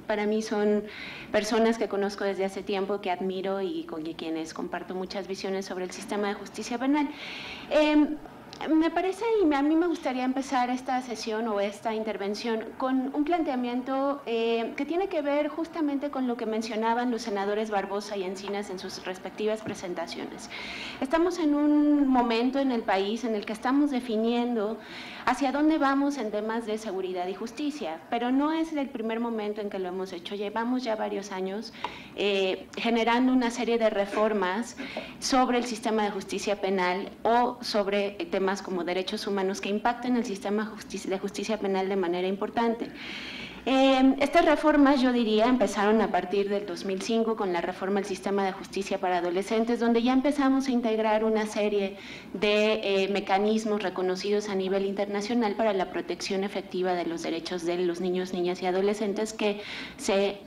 para mí son personas que conozco desde hace tiempo, que admiro y con quienes comparto muchas visiones sobre el sistema de justicia penal. Me parece, y a mí me gustaría empezar esta sesión o esta intervención con un planteamiento que tiene que ver justamente con lo que mencionaban los senadores Barbosa y Encinas en sus respectivas presentaciones. Estamos en un momento en el país en el que estamos definiendo hacia dónde vamos en temas de seguridad y justicia, pero no es el primer momento en que lo hemos hecho. Llevamos ya varios años generando una serie de reformas sobre el sistema de justicia penal o sobre temas como derechos humanos que impactan el sistema de justicia penal de manera importante. Estas reformas, yo diría, empezaron a partir del 2005 con la reforma del sistema de justicia para adolescentes, donde ya empezamos a integrar una serie de mecanismos reconocidos a nivel internacional para la protección efectiva de los derechos de los niños, niñas y adolescentes que se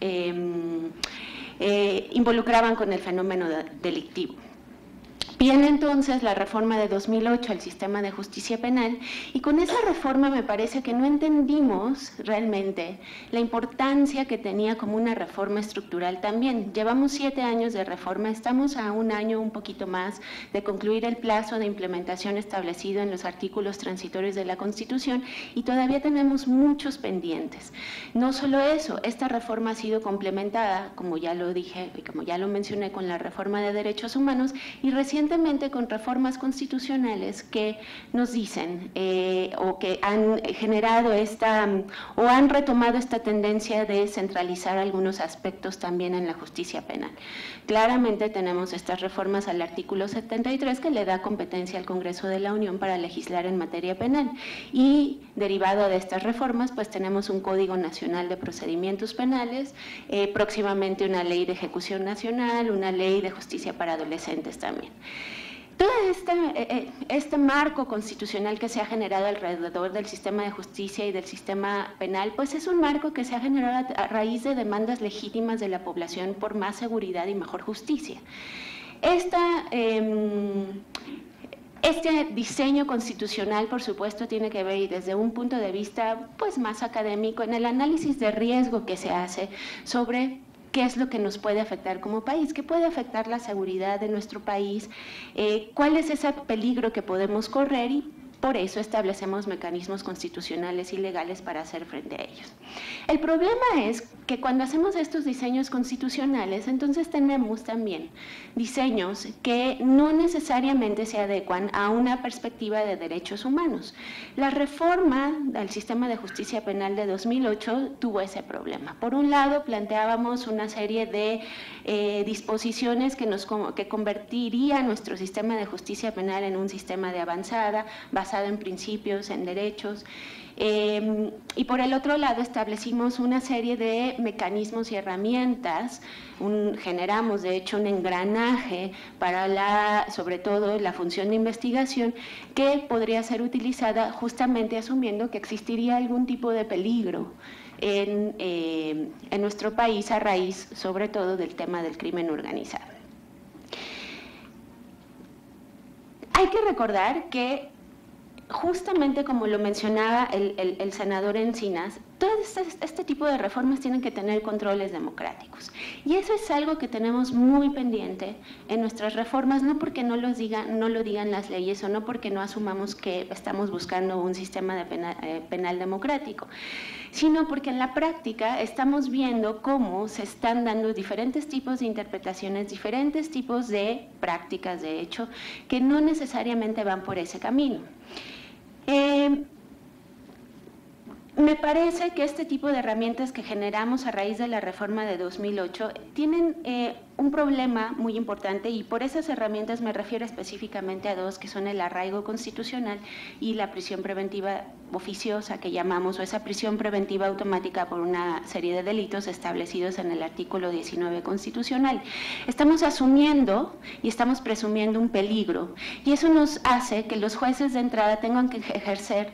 involucraban con el fenómeno delictivo. Viene entonces la reforma de 2008 al sistema de justicia penal, y con esa reforma me parece que no entendimos realmente la importancia que tenía como una reforma estructural también. Llevamos 7 años de reforma, estamos a un año, un poquito más, de concluir el plazo de implementación establecido en los artículos transitorios de la Constitución y todavía tenemos muchos pendientes. No solo eso, esta reforma ha sido complementada, como ya lo dije y como ya lo mencioné, con la reforma de derechos humanos y recientemente con reformas constitucionales que nos dicen o que han generado o han retomado esta tendencia de centralizar algunos aspectos también en la justicia penal. Claramente tenemos estas reformas al artículo 73 que le da competencia al Congreso de la Unión para legislar en materia penal, y derivado de estas reformas pues tenemos un Código Nacional de Procedimientos Penales, próximamente una ley de ejecución nacional, una ley de justicia para adolescentes también. Todo este marco constitucional que se ha generado alrededor del sistema de justicia y del sistema penal, pues es un marco que se ha generado a raíz de demandas legítimas de la población por más seguridad y mejor justicia. Este diseño constitucional, por supuesto, tiene que ver, y desde un punto de vista pues más académico, en el análisis de riesgo que se hace sobre qué es lo que nos puede afectar como país, qué puede afectar la seguridad de nuestro país, cuál es ese peligro que podemos correr, y por eso establecemos mecanismos constitucionales y legales para hacer frente a ellos. El problema es que cuando hacemos estos diseños constitucionales, entonces tenemos también diseños que no necesariamente se adecuan a una perspectiva de derechos humanos. La reforma al sistema de justicia penal de 2008 tuvo ese problema. Por un lado, planteábamos una serie de disposiciones que convertiría nuestro sistema de justicia penal en un sistema de avanzada, basado en principios, en derechos, y por el otro lado establecimos una serie de mecanismos y herramientas, generamos de hecho un engranaje para sobre todo la función de investigación que podría ser utilizada justamente asumiendo que existiría algún tipo de peligro en nuestro país a raíz sobre todo del tema del crimen organizado. Hay que recordar que justamente como lo mencionaba el senador Encinas, todo este tipo de reformas tienen que tener controles democráticos. Y eso es algo que tenemos muy pendiente en nuestras reformas, no porque no lo digan las leyes o no porque no asumamos que estamos buscando un sistema de penal democrático, sino porque en la práctica estamos viendo cómo se están dando diferentes tipos de interpretaciones, diferentes tipos de prácticas, de hecho, que no necesariamente van por ese camino. Me parece que este tipo de herramientas que generamos a raíz de la reforma de 2008 tienen un problema muy importante, y por esas herramientas me refiero específicamente a dos, que son el arraigo constitucional y la prisión preventiva oficiosa que llamamos, o esa prisión preventiva automática por una serie de delitos establecidos en el artículo 19 constitucional. Estamos asumiendo y estamos presumiendo un peligro, y eso nos hace que los jueces de entrada tengan que ejercer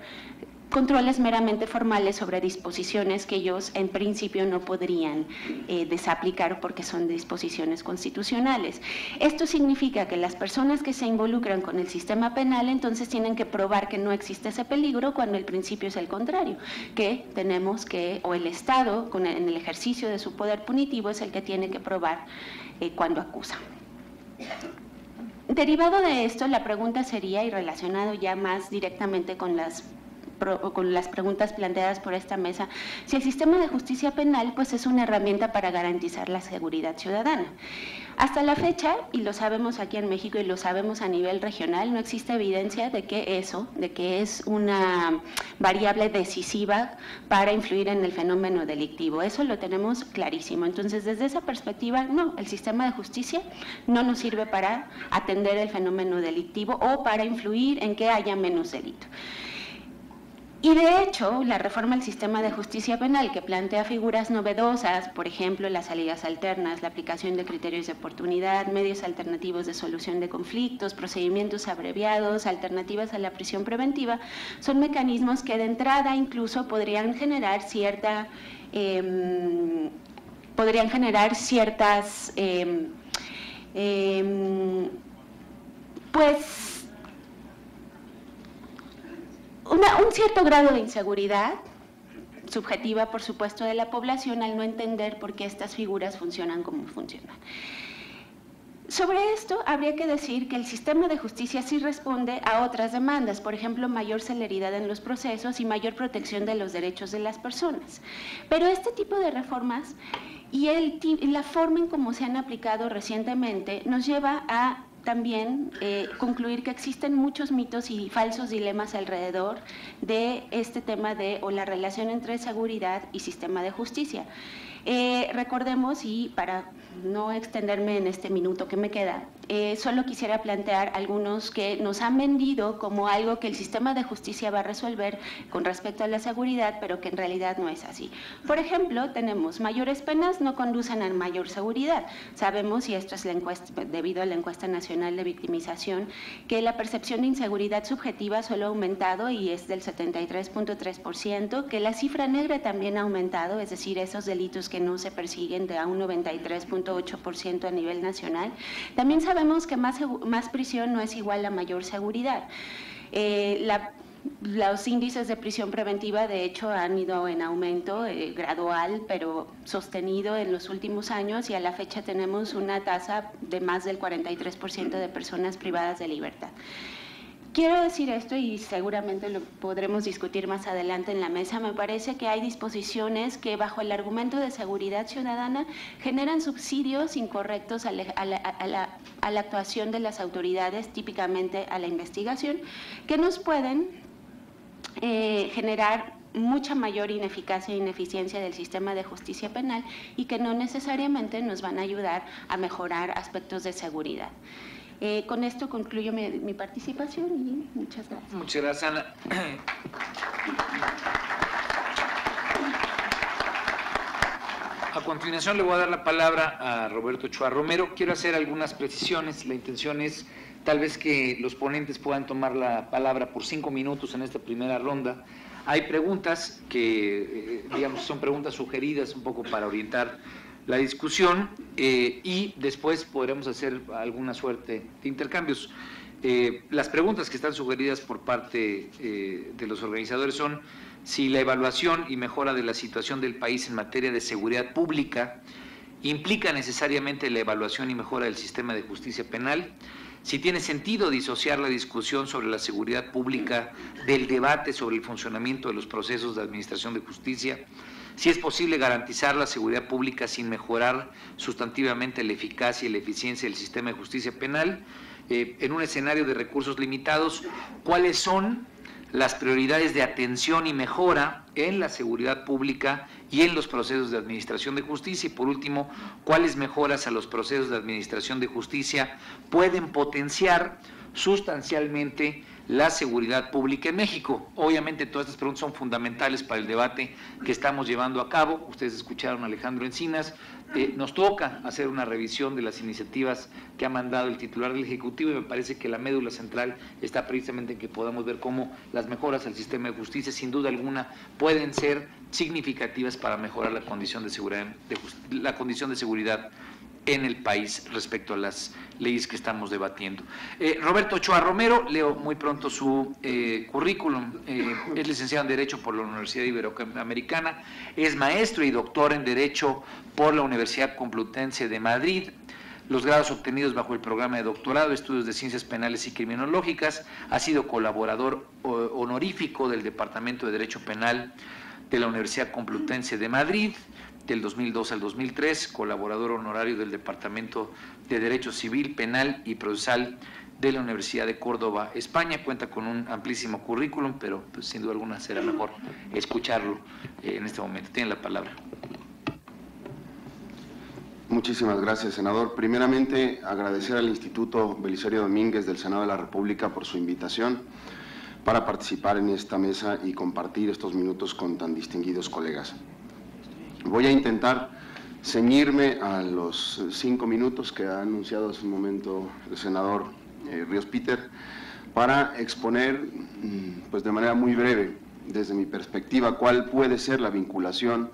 controles meramente formales sobre disposiciones que ellos en principio no podrían desaplicar porque son disposiciones constitucionales. Esto significa que las personas que se involucran con el sistema penal entonces tienen que probar que no existe ese peligro, cuando el principio es el contrario, que tenemos que, o el Estado en el ejercicio de su poder punitivo es el que tiene que probar cuando acusa. Derivado de esto, la pregunta sería, y relacionado ya más directamente con las preguntas planteadas por esta mesa, si el sistema de justicia penal pues es una herramienta para garantizar la seguridad ciudadana. Hasta la fecha, y lo sabemos aquí en México y lo sabemos a nivel regional, no existe evidencia de que es una variable decisiva para influir en el fenómeno delictivo. Eso lo tenemos clarísimo. Entonces, desde esa perspectiva, no, el sistema de justicia no nos sirve para atender el fenómeno delictivo o para influir en que haya menos delito. Y de hecho, la reforma al sistema de justicia penal, que plantea figuras novedosas, por ejemplo, las salidas alternas, la aplicación de criterios de oportunidad, medios alternativos de solución de conflictos, procedimientos abreviados, alternativas a la prisión preventiva, son mecanismos que de entrada incluso podrían generar ciertas un cierto grado de inseguridad, subjetiva por supuesto de la población, al no entender por qué estas figuras funcionan como funcionan. Sobre esto habría que decir que el sistema de justicia sí responde a otras demandas, por ejemplo, mayor celeridad en los procesos y mayor protección de los derechos de las personas. Pero este tipo de reformas y la forma en cómo se han aplicado recientemente nos lleva a también concluir que existen muchos mitos y falsos dilemas alrededor de este tema o la relación entre seguridad y sistema de justicia. Recordemos, y para no extenderme en este minuto que me queda, solo quisiera plantear algunos que nos han vendido como algo que el sistema de justicia va a resolver con respecto a la seguridad, pero que en realidad no es así. Por ejemplo, tenemos mayores penas no conducen a mayor seguridad. Sabemos, y esto es debido a la encuesta nacional de victimización, que la percepción de inseguridad subjetiva solo ha aumentado y es del 73.3%, que la cifra negra también ha aumentado, es decir, esos delitos que no se persiguen de a un 93.8% a nivel nacional. También sabemos que más prisión no es igual a mayor seguridad. Los índices de prisión preventiva, de hecho, han ido en aumento gradual, pero sostenido en los últimos años, y a la fecha tenemos una tasa de más del 43% de personas privadas de libertad. Quiero decir esto, y seguramente lo podremos discutir más adelante en la mesa. Me parece que hay disposiciones que, bajo el argumento de seguridad ciudadana, generan subsidios incorrectos a la actuación de las autoridades, típicamente a la investigación, que nos pueden generar mucha mayor ineficacia e ineficiencia del sistema de justicia penal y que no necesariamente nos van a ayudar a mejorar aspectos de seguridad. Con esto concluyo mi participación y muchas gracias. Muchas gracias, Ana. A continuación le voy a dar la palabra a Roberto Ochoa Romero. Quiero hacer algunas precisiones. La intención es tal vez que los ponentes puedan tomar la palabra por 5 minutos en esta primera ronda. Hay preguntas que, digamos, son preguntas sugeridas un poco para orientar la discusión y después podremos hacer alguna suerte de intercambios. Las preguntas que están sugeridas por parte de los organizadores son si la evaluación y mejora de la situación del país en materia de seguridad pública implica necesariamente la evaluación y mejora del sistema de justicia penal, si tiene sentido disociar la discusión sobre la seguridad pública del debate sobre el funcionamiento de los procesos de administración de justicia, si es posible garantizar la seguridad pública sin mejorar sustantivamente la eficacia y la eficiencia del sistema de justicia penal, en un escenario de recursos limitados, cuáles son las prioridades de atención y mejora en la seguridad pública y en los procesos de administración de justicia, y por último, cuáles mejoras a los procesos de administración de justicia pueden potenciar sustancialmente la seguridad pública en México? Obviamente todas estas preguntas son fundamentales para el debate que estamos llevando a cabo. Ustedes escucharon a Alejandro Encinas. Nos toca hacer una revisión de las iniciativas que ha mandado el titular del Ejecutivo y me parece que la médula central está precisamente en que podamos ver cómo las mejoras al sistema de justicia, sin duda alguna, pueden ser significativas para mejorar la condición de seguridad en el país respecto a las leyes que estamos debatiendo. Roberto Ochoa Romero, leo muy pronto su currículum, es licenciado en Derecho por la Universidad Iberoamericana, es maestro y doctor en Derecho por la Universidad Complutense de Madrid, los grados obtenidos bajo el programa de doctorado, estudios de Ciencias Penales y Criminológicas, ha sido colaborador honorífico del Departamento de Derecho Penal de la Universidad Complutense de Madrid, del 2002 al 2003, colaborador honorario del Departamento de Derecho Civil, Penal y Procesal de la Universidad de Córdoba, España. Cuenta con un amplísimo currículum, pero pues, sin duda alguna será mejor escucharlo en este momento. Tiene la palabra. Muchísimas gracias, senador. Primeramente, agradecer al Instituto Belisario Domínguez del Senado de la República por su invitación para participar en esta mesa y compartir estos minutos con tan distinguidos colegas. Voy a intentar ceñirme a los 5 minutos que ha anunciado hace un momento el senador Ríos Peter para exponer pues de manera muy breve, desde mi perspectiva, cuál puede ser la vinculación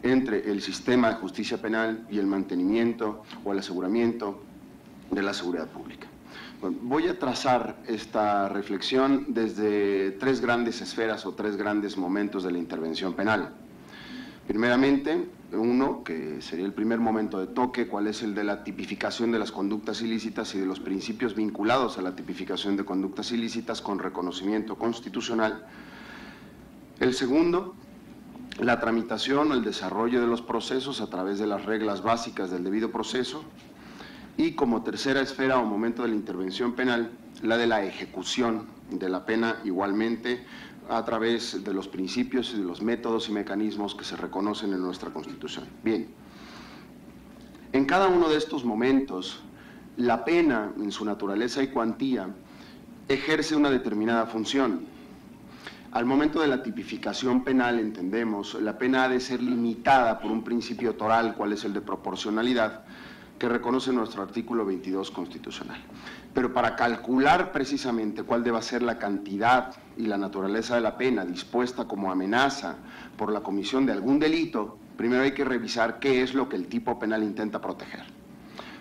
entre el sistema de justicia penal y el mantenimiento o el aseguramiento de la seguridad pública. Bueno, voy a trazar esta reflexión desde 3 grandes esferas o 3 grandes momentos de la intervención penal. Primeramente, uno, que sería el primer momento de toque, cuál es el de la tipificación de las conductas ilícitas y de los principios vinculados a la tipificación de conductas ilícitas con reconocimiento constitucional. El segundo, la tramitación o el desarrollo de los procesos a través de las reglas básicas del debido proceso. Y como tercera esfera o momento de la intervención penal, la de la ejecución de la pena, igualmente a través de los principios y de los métodos y mecanismos que se reconocen en nuestra Constitución. Bien, en cada uno de estos momentos, la pena, en su naturaleza y cuantía, ejerce una determinada función. Al momento de la tipificación penal, entendemos, la pena ha de ser limitada por un principio toral, cual es el de proporcionalidad, que reconoce nuestro artículo 22 constitucional. Pero para calcular precisamente cuál deba ser la cantidad y la naturaleza de la pena dispuesta como amenaza por la comisión de algún delito, primero hay que revisar qué es lo que el tipo penal intenta proteger.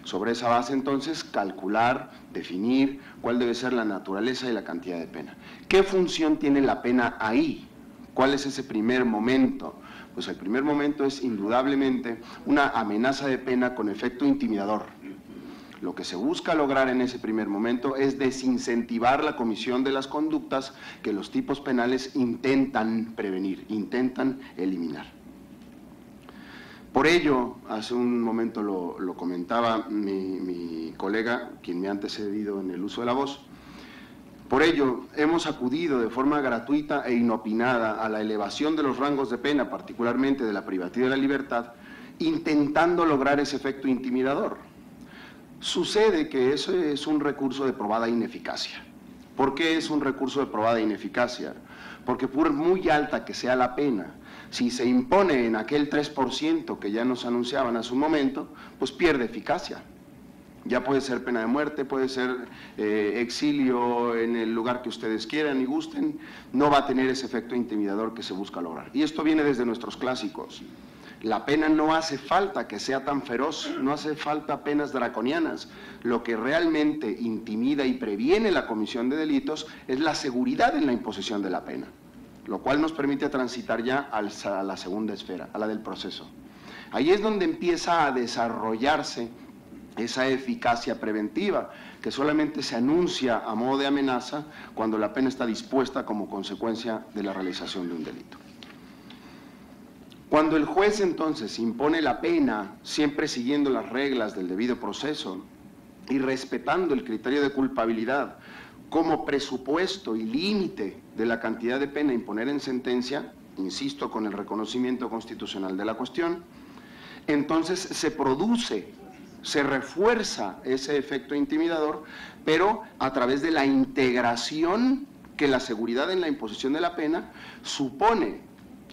Sobre esa base, entonces, calcular, definir cuál debe ser la naturaleza y la cantidad de pena. ¿Qué función tiene la pena ahí? ¿Cuál es ese primer momento? Pues el primer momento es indudablemente una amenaza de pena con efecto intimidador. Lo que se busca lograr en ese primer momento es desincentivar la comisión de las conductas que los tipos penales intentan prevenir, intentan eliminar. Por ello, hace un momento lo comentaba mi colega, quien me ha antecedido en el uso de la voz, por ello hemos acudido de forma gratuita e inopinada a la elevación de los rangos de pena, particularmente de la privativa de la libertad, intentando lograr ese efecto intimidador. Sucede que eso es un recurso de probada ineficacia. ¿Por qué es un recurso de probada ineficacia? Porque por muy alta que sea la pena, si se impone en aquel 3% que ya nos anunciaban hace un momento, pues pierde eficacia. Ya puede ser pena de muerte, puede ser exilio en el lugar que ustedes quieran y gusten, no va a tener ese efecto intimidador que se busca lograr. Y esto viene desde nuestros clásicos. La pena no hace falta que sea tan feroz, no hace falta penas draconianas. Lo que realmente intimida y previene la comisión de delitos es la seguridad en la imposición de la pena, lo cual nos permite transitar ya a la segunda esfera, a la del proceso. Ahí es donde empieza a desarrollarse esa eficacia preventiva, que solamente se anuncia a modo de amenaza cuando la pena está dispuesta como consecuencia de la realización de un delito. Cuando el juez entonces impone la pena, siempre siguiendo las reglas del debido proceso y respetando el criterio de culpabilidad como presupuesto y límite de la cantidad de pena a imponer en sentencia, insisto, con el reconocimiento constitucional de la cuestión, entonces se produce se refuerza ese efecto intimidador, pero a través de la integración que la seguridad en la imposición de la pena supone.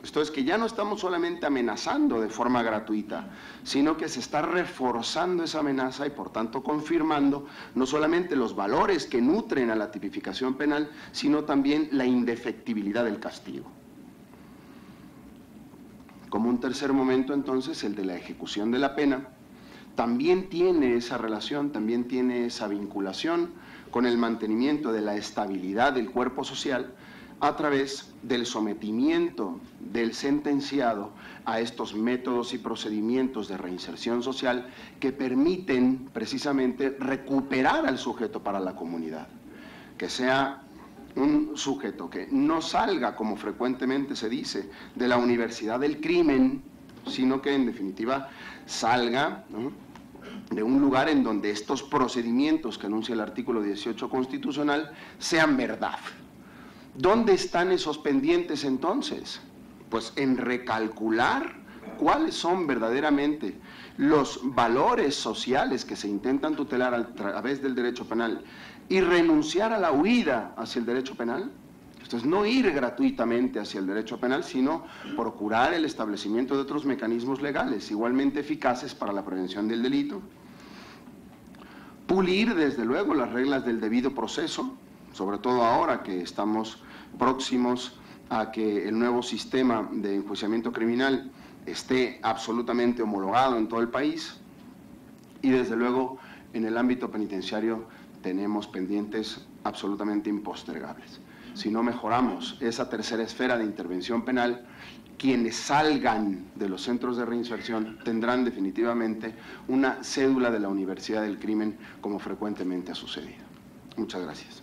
Esto es que ya no estamos solamente amenazando de forma gratuita, sino que se está reforzando esa amenaza y por tanto confirmando no solamente los valores que nutren a la tipificación penal, sino también la indefectibilidad del castigo. Como un tercer momento, entonces, el de la ejecución de la pena, también tiene esa relación, también tiene esa vinculación con el mantenimiento de la estabilidad del cuerpo social a través del sometimiento del sentenciado a estos métodos y procedimientos de reinserción social que permiten precisamente recuperar al sujeto para la comunidad, que sea un sujeto que no salga, como frecuentemente se dice, de la universidad del crimen, sino que en definitiva salga, ¿no?, de un lugar en donde estos procedimientos que anuncia el artículo 18 constitucional sean verdad. ¿Dónde están esos pendientes entonces? Pues en recalcular cuáles son verdaderamente los valores sociales que se intentan tutelar a través del derecho penal y renunciar a la huida hacia el derecho penal. Entonces, no ir gratuitamente hacia el derecho penal, sino procurar el establecimiento de otros mecanismos legales igualmente eficaces para la prevención del delito. Pulir, desde luego, las reglas del debido proceso, sobre todo ahora que estamos próximos a que el nuevo sistema de enjuiciamiento criminal esté absolutamente homologado en todo el país. Y desde luego, en el ámbito penitenciario tenemos pendientes absolutamente impostergables. Si no mejoramos esa tercera esfera de intervención penal, quienes salgan de los centros de reinserción tendrán definitivamente una cédula de la Universidad del Crimen, como frecuentemente ha sucedido. Muchas gracias.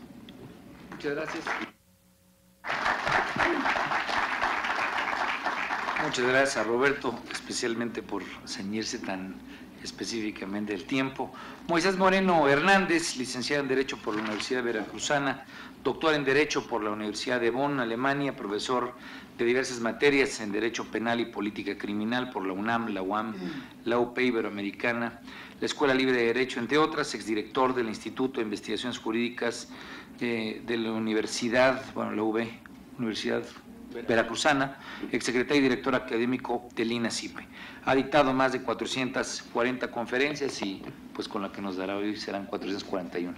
Muchas gracias. Muchas gracias a Roberto, especialmente por ceñirse tan específicamente el tiempo. Moisés Moreno Hernández, licenciado en Derecho por la Universidad Veracruzana, doctor en Derecho por la Universidad de Bonn, Alemania, profesor de diversas materias en Derecho Penal y Política Criminal por la UNAM, la UAM, la UP Iberoamericana, la Escuela Libre de Derecho, entre otras, exdirector del Instituto de Investigaciones Jurídicas de la Universidad, bueno, la UB, Universidad Veracruzana, exsecretario y director académico del INACIPE. Ha dictado más de 440 conferencias y pues con la que nos dará hoy serán 441.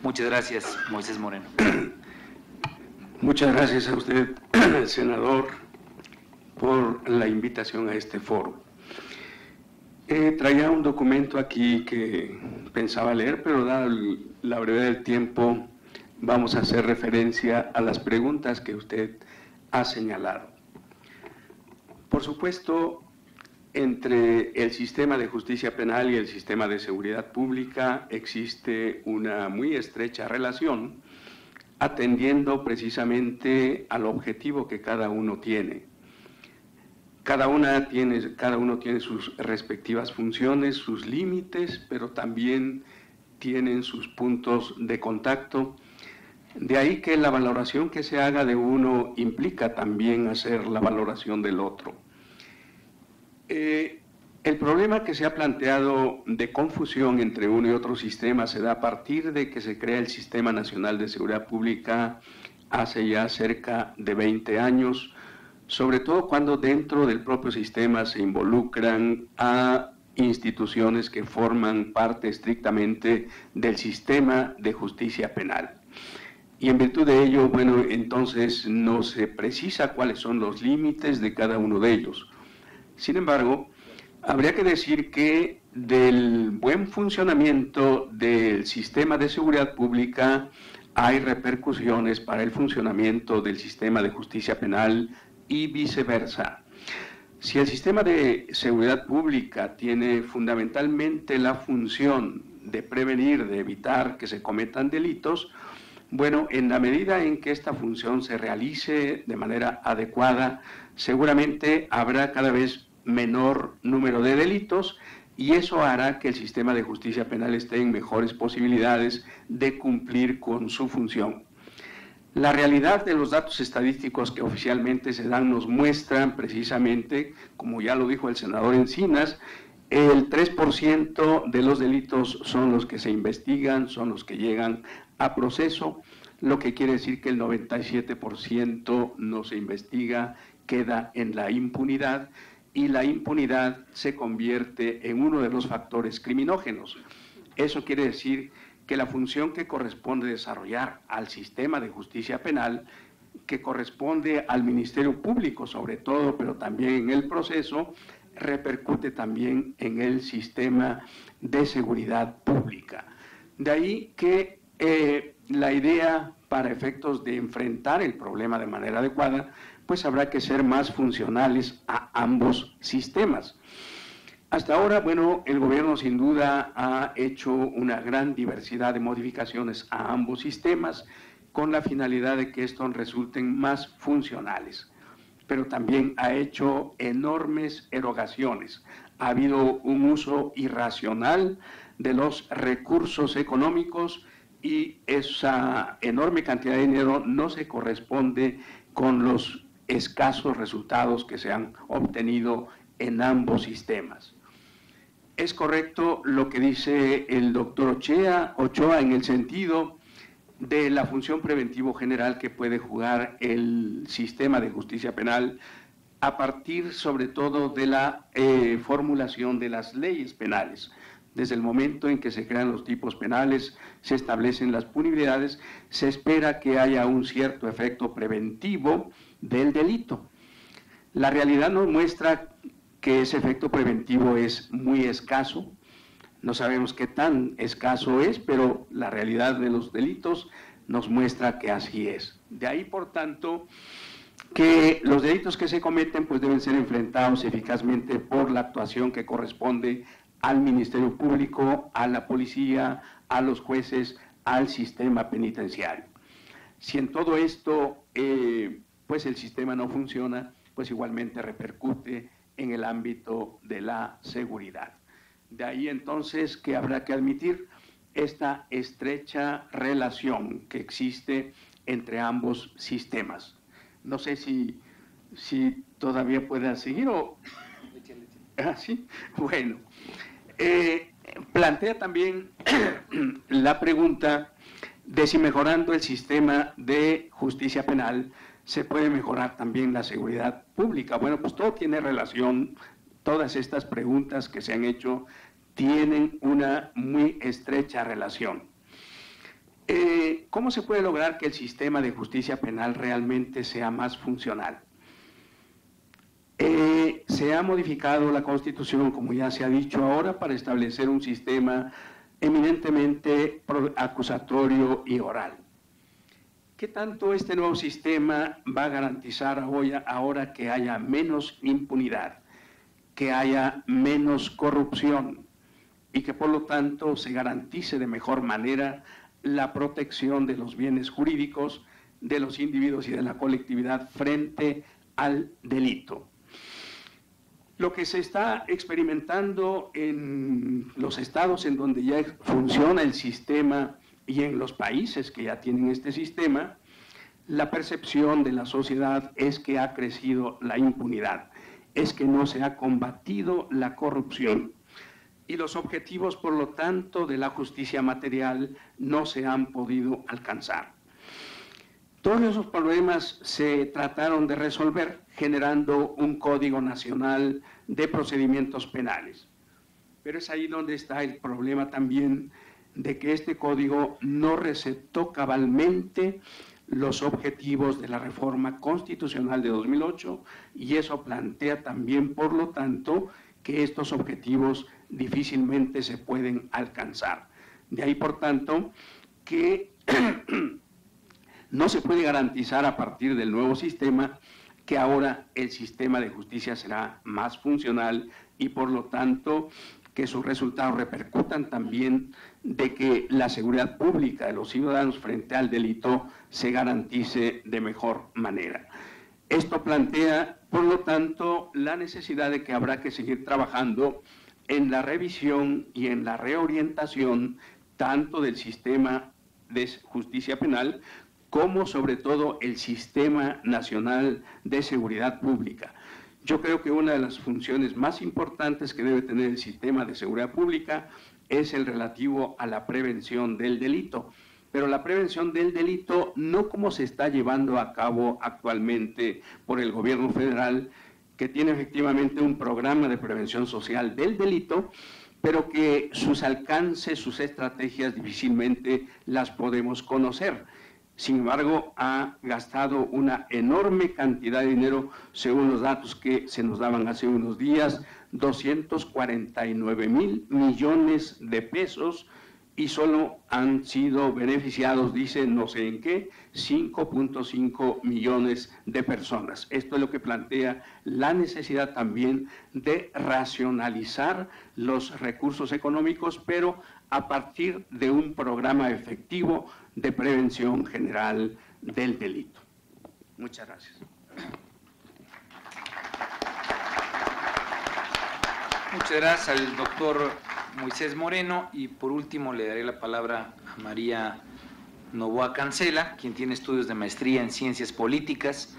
Muchas gracias, Moisés Moreno. Muchas gracias a usted, senador, por la invitación a este foro. Traía un documento aquí que pensaba leer, pero dada la brevedad del tiempo, vamos a hacer referencia a las preguntas que usted ha señalado. Por supuesto, entre el sistema de justicia penal y el sistema de seguridad pública existe una muy estrecha relación, atendiendo precisamente al objetivo que cada uno tiene. Cada uno tiene sus respectivas funciones, sus límites, pero también tienen sus puntos de contacto. De ahí que la valoración que se haga de uno implica también hacer la valoración del otro. El problema que se ha planteado de confusión entre uno y otro sistema se da a partir de que se crea el Sistema Nacional de Seguridad Pública hace ya cerca de 20 años, sobre todo cuando dentro del propio sistema se involucran a instituciones que forman parte estrictamente del sistema de justicia penal. Y en virtud de ello, bueno, entonces no se precisa cuáles son los límites de cada uno de ellos. Sin embargo, habría que decir que del buen funcionamiento del sistema de seguridad pública hay repercusiones para el funcionamiento del sistema de justicia penal y viceversa. Si el sistema de seguridad pública tiene fundamentalmente la función de prevenir, de evitar que se cometan delitos, bueno, en la medida en que esta función se realice de manera adecuada, seguramente habrá cada vez menor número de delitos y eso hará que el sistema de justicia penal esté en mejores posibilidades de cumplir con su función. La realidad de los datos estadísticos que oficialmente se dan nos muestran precisamente, como ya lo dijo el senador Encinas, El 3% de los delitos son los que se investigan, son los que llegan a proceso, lo que quiere decir que el 97% no se investiga, queda en la impunidad, y la impunidad se convierte en uno de los factores criminógenos. Eso quiere decir que la función que corresponde desarrollar al sistema de justicia penal, que corresponde al Ministerio Público sobre todo, pero también en el proceso, repercute también en el sistema de seguridad pública. De ahí que la idea, para efectos de enfrentar el problema de manera adecuada, pues habrá que ser más funcionales a ambos sistemas. Hasta ahora, bueno, el gobierno sin duda ha hecho una gran diversidad de modificaciones a ambos sistemas con la finalidad de que estos resulten más funcionales. Pero también ha hecho enormes erogaciones. Ha habido un uso irracional de los recursos económicos y esa enorme cantidad de dinero no se corresponde con los escasos resultados que se han obtenido en ambos sistemas. Es correcto lo que dice el doctor Ochoa en el sentido de la función preventivo general que puede jugar el sistema de justicia penal a partir sobre todo de la formulación de las leyes penales. Desde el momento en que se crean los tipos penales, se establecen las punibilidades, se espera que haya un cierto efecto preventivo del delito. La realidad nos muestra que ese efecto preventivo es muy escaso. No sabemos qué tan escaso es, pero la realidad de los delitos nos muestra que así es. De ahí, por tanto, que los delitos que se cometen pues deben ser enfrentados eficazmente por la actuación que corresponde al Ministerio Público, a la policía, a los jueces, al sistema penitenciario. Si en todo esto pues el sistema no funciona, pues igualmente repercute en el ámbito de la seguridad. De ahí entonces que habrá que admitir esta estrecha relación que existe entre ambos sistemas. No sé si todavía pueda seguir o... ¿Ah, sí? Bueno, plantea también la pregunta de si mejorando el sistema de justicia penal se puede mejorar también la seguridad pública. Bueno, pues todo tiene relación, todas estas preguntas que se han hecho tienen una muy estrecha relación. ¿Cómo se puede lograr que el sistema de justicia penal realmente sea más funcional? Se ha modificado la Constitución, como ya se ha dicho ahora, para establecer un sistema eminentemente acusatorio y oral. ¿Qué tanto este nuevo sistema va a garantizar ahora que haya menos impunidad, que haya menos corrupción y que por lo tanto se garantice de mejor manera la protección de los bienes jurídicos de los individuos y de la colectividad frente al delito? Lo que se está experimentando en los estados en donde ya funciona el sistema y en los países que ya tienen este sistema, la percepción de la sociedad es que ha crecido la impunidad, es que no se ha combatido la corrupción y los objetivos, por lo tanto, de la justicia material no se han podido alcanzar. Todos esos problemas se trataron de resolver generando un Código Nacional de Procedimientos Penales. Pero es ahí donde está el problema también de que este código no receptó cabalmente los objetivos de la reforma constitucional de 2008 y eso plantea también, por lo tanto, que estos objetivos difícilmente se pueden alcanzar. De ahí, por tanto, que no se puede garantizar a partir del nuevo sistema que ahora el sistema de justicia será más funcional y, por lo tanto, que sus resultados repercutan también de que la seguridad pública de los ciudadanos frente al delito se garantice de mejor manera. Esto plantea, por lo tanto, la necesidad de que habrá que seguir trabajando en la revisión y en la reorientación tanto del sistema de justicia penal como sobre todo el Sistema Nacional de Seguridad Pública. Yo creo que una de las funciones más importantes que debe tener el sistema de seguridad pública es el relativo a la prevención del delito. Pero la prevención del delito no como se está llevando a cabo actualmente por el gobierno federal, que tiene efectivamente un programa de prevención social del delito, pero que sus alcances, sus estrategias difícilmente las podemos conocer. Sin embargo, ha gastado una enorme cantidad de dinero, según los datos que se nos daban hace unos días, 249,000 millones de pesos, y solo han sido beneficiados, dice no sé en qué, 5.5 millones de personas. Esto es lo que plantea la necesidad también de racionalizar los recursos económicos, pero a partir de un programa efectivo de prevención general del delito. Muchas gracias. Muchas gracias al doctor Moisés Moreno, y por último le daré la palabra a María Novoa Cancela, quien tiene estudios de maestría en Ciencias Políticas,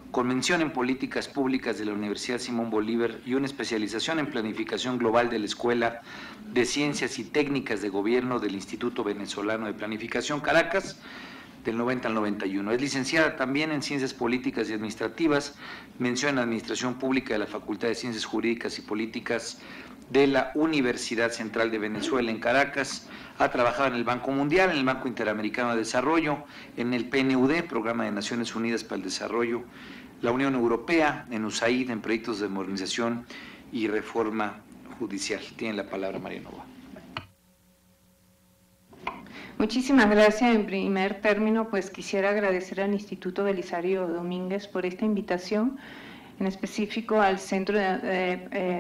con mención en Políticas Públicas de la Universidad Simón Bolívar y una especialización en Planificación Global de la Escuela de Ciencias y Técnicas de Gobierno del Instituto Venezolano de Planificación, Caracas, del 90 al 91. Es licenciada también en Ciencias Políticas y Administrativas, mención en Administración Pública de la Facultad de Ciencias Jurídicas y Políticas de la Universidad Central de Venezuela en Caracas. Ha trabajado en el Banco Mundial, en el Banco Interamericano de Desarrollo, en el PNUD, Programa de Naciones Unidas para el Desarrollo, la Unión Europea, en USAID, en proyectos de modernización y reforma judicial. Tiene la palabra María Novoa. Muchísimas gracias. En primer término, pues quisiera agradecer al Instituto Belisario Domínguez por esta invitación, en específico al Centro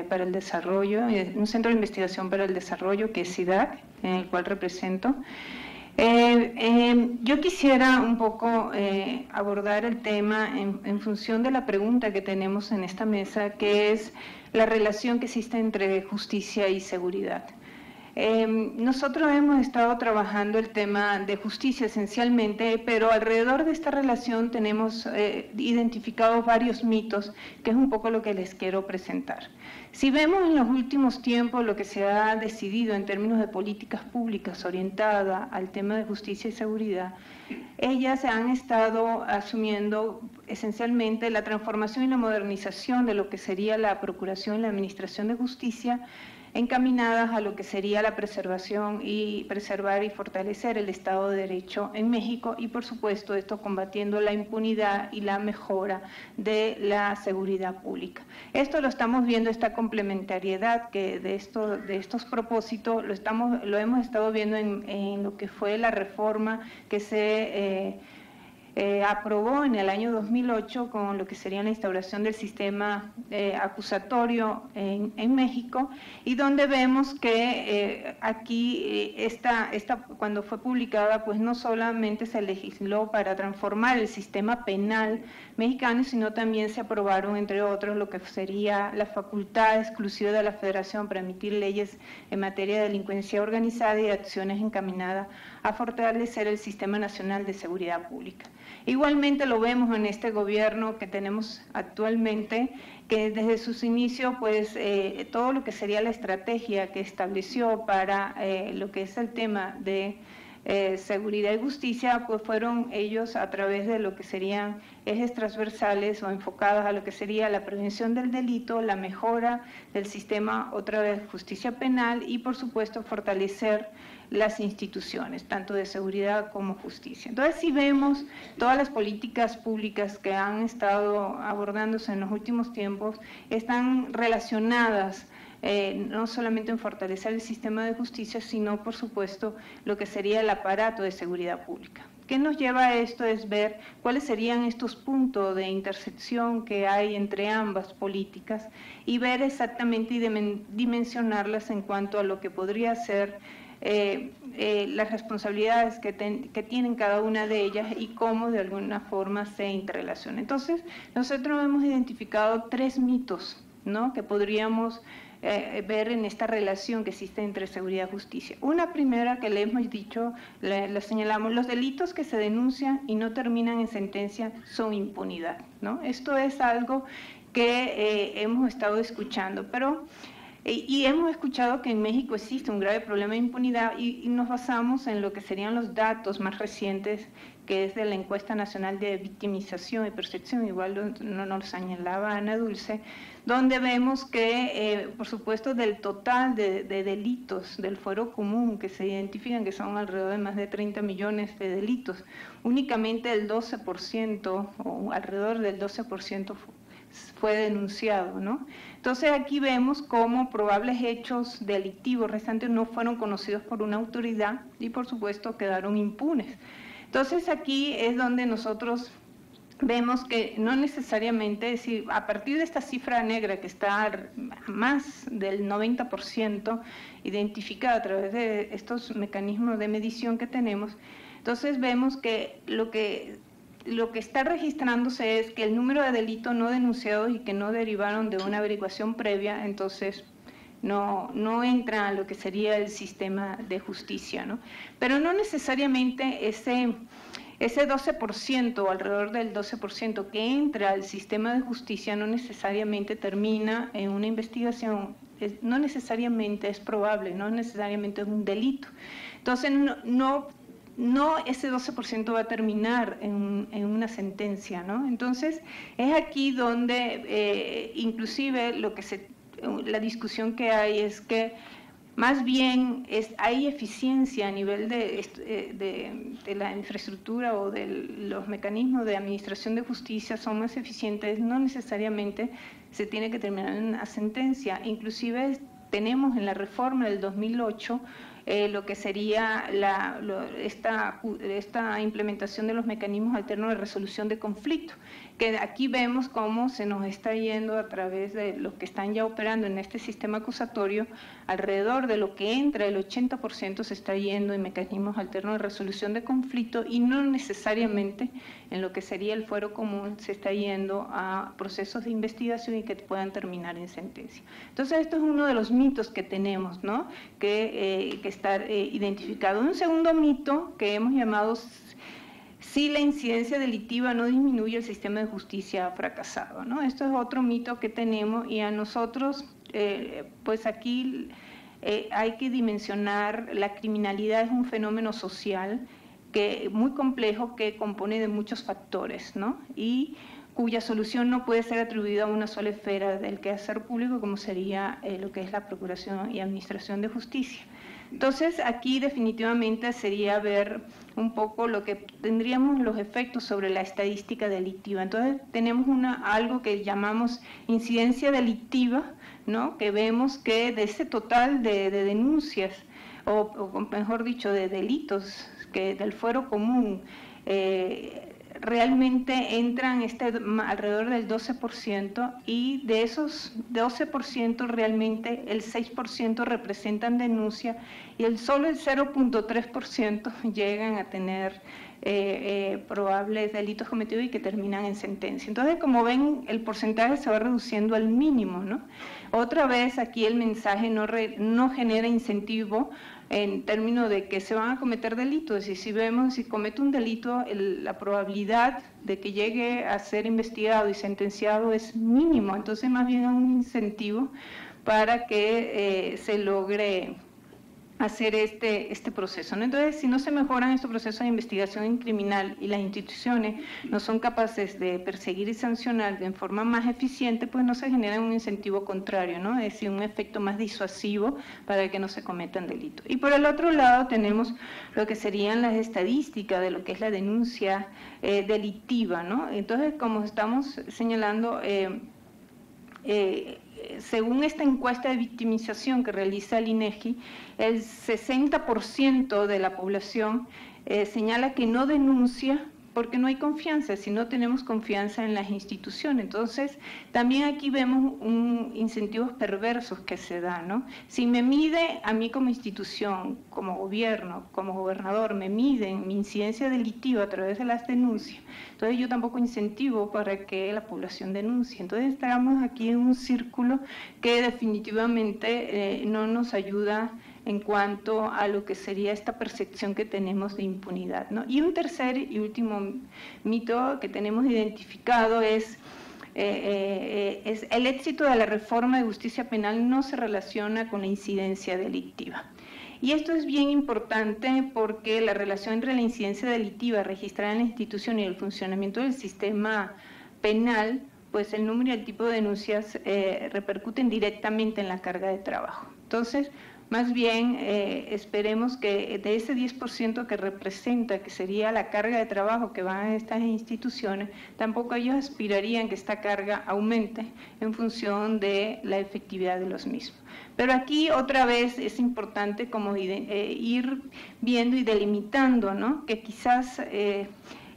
para el Desarrollo, un centro de investigación para el desarrollo que es CIDAC, en el cual represento. Yo quisiera un poco abordar el tema en función de la pregunta que tenemos en esta mesa, que es la relación que existe entre justicia y seguridad. Nosotros hemos estado trabajando el tema de justicia esencialmente, pero alrededor de esta relación tenemos identificado varios mitos, que es un poco lo que les quiero presentar. Si vemos en los últimos tiempos lo que se ha decidido en términos de políticas públicas orientada al tema de justicia y seguridad, ellas han estado asumiendo esencialmente la transformación y la modernización de lo que sería la procuración y la administración de justicia, encaminadas a lo que sería la preservación y preservar y fortalecer el Estado de Derecho en México y, por supuesto, esto combatiendo la impunidad y la mejora de la seguridad pública. Esto lo estamos viendo, esta complementariedad que de estos propósitos lo hemos estado viendo en lo que fue la reforma que se aprobó en el año 2008 con lo que sería la instauración del sistema acusatorio en México, y donde vemos que aquí cuando fue publicada, pues no solamente se legisló para transformar el sistema penal mexicano, sino también se aprobaron, entre otros, lo que sería la facultad exclusiva de la Federación para emitir leyes en materia de delincuencia organizada y acciones encaminadas a fortalecer el Sistema Nacional de Seguridad Pública. Igualmente lo vemos en este gobierno que tenemos actualmente, que desde sus inicios, pues todo lo que sería la estrategia que estableció para lo que es el tema de seguridad y justicia, pues fueron ellos a través de lo que serían ejes transversales o enfocadas a lo que sería la prevención del delito, la mejora del sistema, otra vez justicia penal y por supuesto fortalecer las instituciones, tanto de seguridad como justicia. Entonces, si vemos todas las políticas públicas que han estado abordándose en los últimos tiempos, están relacionadas no solamente en fortalecer el sistema de justicia, sino, por supuesto, lo que sería el aparato de seguridad pública. ¿Qué nos lleva a esto? Es ver cuáles serían estos puntos de intersección que hay entre ambas políticas y ver exactamente y dimensionarlas en cuanto a lo que podría ser las responsabilidades que tienen cada una de ellas y cómo de alguna forma se interrelacionan. Entonces, nosotros hemos identificado 3 mitos, ¿no?, que podríamos ver en esta relación que existe entre seguridad y justicia. Una primera que le hemos dicho, la señalamos, los delitos que se denuncian y no terminan en sentencia son impunidad, ¿no? Esto es algo que hemos estado escuchando. Y hemos escuchado que en México existe un grave problema de impunidad y nos basamos en lo que serían los datos más recientes, que es de la Encuesta Nacional de Victimización y Percepción, igual no nos señalaba Ana Dulce, donde vemos que, por supuesto, del total de delitos del fuero común que se identifican, que son alrededor de más de 30 millones de delitos, únicamente el 12% o alrededor del 12% fue denunciado, ¿no? Entonces aquí vemos cómo probables hechos delictivos restantes no fueron conocidos por una autoridad y por supuesto quedaron impunes. Entonces aquí es donde nosotros vemos que no necesariamente, es decir, a partir de esta cifra negra que está más del 90% identificada a través de estos mecanismos de medición que tenemos, entonces vemos que lo que está registrándose es que el número de delitos no denunciados y que no derivaron de una averiguación previa, entonces no entra a lo que sería el sistema de justicia, ¿no? Pero no necesariamente ese 12% o alrededor del 12% que entra al sistema de justicia no necesariamente termina en una investigación, no necesariamente es probable, no necesariamente es un delito. Entonces no ese 12% va a terminar en una sentencia, ¿no? Entonces es aquí donde inclusive la discusión que hay es que más bien hay eficiencia a nivel de la infraestructura o de los mecanismos de administración de justicia, son más eficientes, no necesariamente se tiene que terminar en una sentencia. Inclusive tenemos en la reforma del 2008 lo que sería esta implementación de los mecanismos alternos de resolución de conflictos, que aquí vemos cómo se nos está yendo a través de los que están ya operando en este sistema acusatorio, alrededor de lo que entra, el 80% se está yendo en mecanismos alternos de resolución de conflictos y no necesariamente en lo que sería el fuero común se está yendo a procesos de investigación y que puedan terminar en sentencia. Entonces esto es uno de los mitos que tenemos, ¿no? que está identificado. Un segundo mito que hemos llamado: si la incidencia delictiva no disminuye, el sistema de justicia ha fracasado, ¿no? Esto es otro mito que tenemos y a nosotros, pues aquí hay que dimensionar, la criminalidad es un fenómeno social muy complejo que compone de muchos factores, ¿no? Y cuya solución no puede ser atribuida a una sola esfera del quehacer público, como sería lo que es la Procuración y Administración de Justicia. Entonces, aquí definitivamente sería ver un poco lo que tendríamos los efectos sobre la estadística delictiva. Entonces, tenemos algo que llamamos incidencia delictiva, ¿no? Que vemos que de ese total de denuncias, o mejor dicho, de delitos que del fuero común, realmente entran alrededor del 12% y de esos 12% realmente el 6% representan denuncia y solo el 0.3% llegan a tener probables delitos cometidos y que terminan en sentencia. Entonces, como ven, el porcentaje se va reduciendo al mínimo, ¿no? Otra vez aquí el mensaje no genera incentivo en términos de que se van a cometer delitos. Y si comete un delito, la probabilidad de que llegue a ser investigado y sentenciado es mínimo. Entonces, más bien es un incentivo para que se logre hacer este proceso, ¿no? Entonces, si no se mejoran estos procesos de investigación criminal y las instituciones no son capaces de perseguir y sancionar de forma más eficiente, pues no se genera un incentivo contrario, ¿no? Es decir, un efecto más disuasivo para que no se cometan delitos. Y por el otro lado tenemos lo que serían las estadísticas de lo que es la denuncia delictiva, ¿no? Entonces, como estamos señalando, según esta encuesta de victimización que realiza el INEGI, el 60% de la población señala que no denuncia porque no hay confianza, si no tenemos confianza en las instituciones. Entonces, también aquí vemos incentivos perversos que se dan, ¿no? Si me mide a mí como institución, como gobierno, como gobernador, me miden mi incidencia delictiva a través de las denuncias, entonces yo tampoco incentivo para que la población denuncie. Entonces, estamos aquí en un círculo que definitivamente no nos ayuda en cuanto a lo que sería esta percepción que tenemos de impunidad, ¿no? Y un tercer y último mito que tenemos identificado es el éxito de la reforma de justicia penal no se relaciona con la incidencia delictiva. Y esto es bien importante porque la relación entre la incidencia delictiva registrada en la institución y el funcionamiento del sistema penal, pues el número y el tipo de denuncias repercuten directamente en la carga de trabajo. Entonces, más bien esperemos que de ese 10% que representa, que sería la carga de trabajo que van a estas instituciones, tampoco ellos aspirarían que esta carga aumente en función de la efectividad de los mismos. Pero aquí otra vez es importante como ir viendo y delimitando, ¿no?, que quizás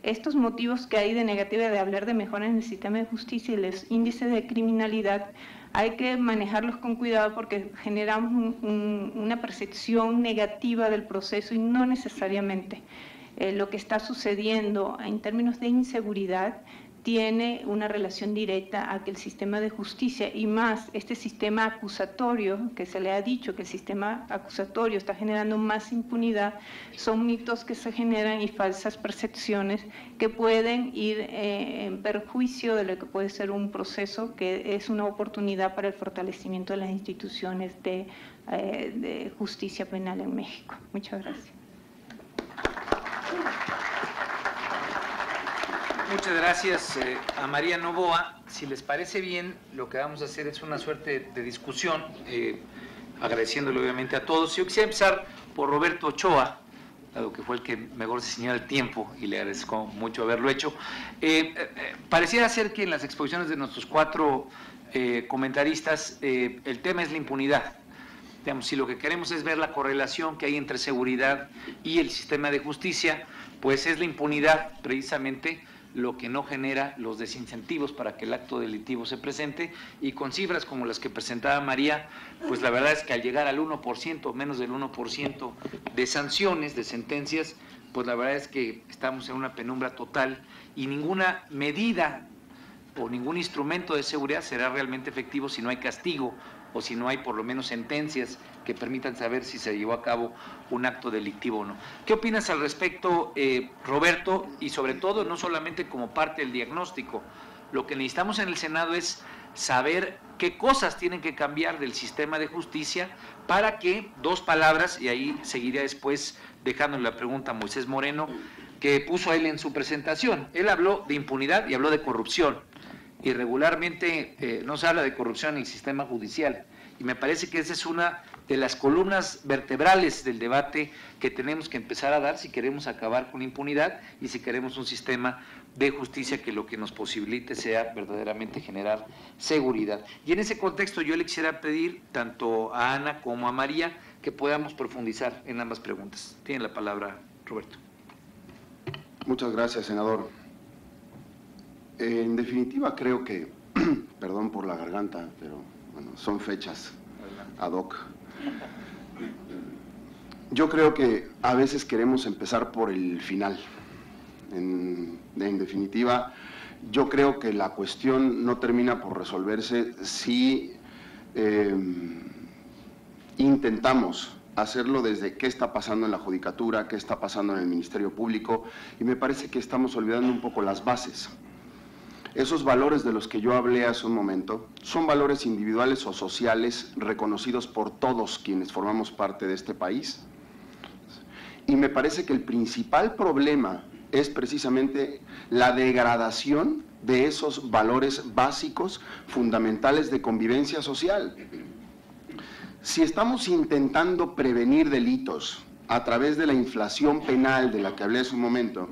estos motivos que hay de negativa de hablar de mejoras en el sistema de justicia y los índices de criminalidad hay que manejarlos con cuidado porque generamos una percepción negativa del proceso y no necesariamente lo que está sucediendo en términos de inseguridad tiene una relación directa a que el sistema de justicia y más este sistema acusatorio, que se le ha dicho que el sistema acusatorio está generando más impunidad, son mitos que se generan y falsas percepciones que pueden ir en perjuicio de lo que puede ser un proceso que es una oportunidad para el fortalecimiento de las instituciones de justicia penal en México. Muchas gracias. Muchas gracias a María Novoa. Si les parece bien, lo que vamos a hacer es una suerte de discusión, agradeciéndole obviamente a todos. Yo quisiera empezar por Roberto Ochoa, dado que fue el que mejor se señala el tiempo y le agradezco mucho haberlo hecho. Pareciera ser que en las exposiciones de nuestros cuatro comentaristas el tema es la impunidad. Digamos, si lo que queremos es ver la correlación que hay entre seguridad y el sistema de justicia, pues es la impunidad precisamente lo que no genera los desincentivos para que el acto delictivo se presente, y con cifras como las que presentaba María, pues la verdad es que al llegar al 1%, menos del 1% de sanciones, de sentencias, pues la verdad es que estamos en una penumbra total y ninguna medida o ningún instrumento de seguridad será realmente efectivo si no hay castigo o si no hay por lo menos sentencias que permitan saber si se llevó a cabo un acto delictivo o no. ¿Qué opinas al respecto, Roberto? Y sobre todo, no solamente como parte del diagnóstico, lo que necesitamos en el Senado es saber qué cosas tienen que cambiar del sistema de justicia para que, dos palabras, y ahí seguiría después dejándole la pregunta a Moisés Moreno, que puso él en su presentación. Él habló de impunidad y habló de corrupción. Y regularmente no se habla de corrupción en el sistema judicial, y me parece que esa es una de las columnas vertebrales del debate que tenemos que empezar a dar si queremos acabar con la impunidad y si queremos un sistema de justicia que lo que nos posibilite sea verdaderamente generar seguridad. Y en ese contexto yo le quisiera pedir tanto a Ana como a María que podamos profundizar en ambas preguntas. Tiene la palabra, Roberto. Muchas gracias, senador. En definitiva, creo que, perdón por la garganta, pero bueno, son fechas ad hoc. Yo creo que a veces queremos empezar por el final. En definitiva, yo creo que la cuestión no termina por resolverse si intentamos hacerlo desde qué está pasando en la Judicatura, qué está pasando en el Ministerio Público, y me parece que estamos olvidando un poco las bases. Esos valores de los que yo hablé hace un momento son valores individuales o sociales reconocidos por todos quienes formamos parte de este país. Y me parece que el principal problema es precisamente la degradación de esos valores básicos, fundamentales de convivencia social. Si estamos intentando prevenir delitos a través de la inflación penal de la que hablé hace un momento,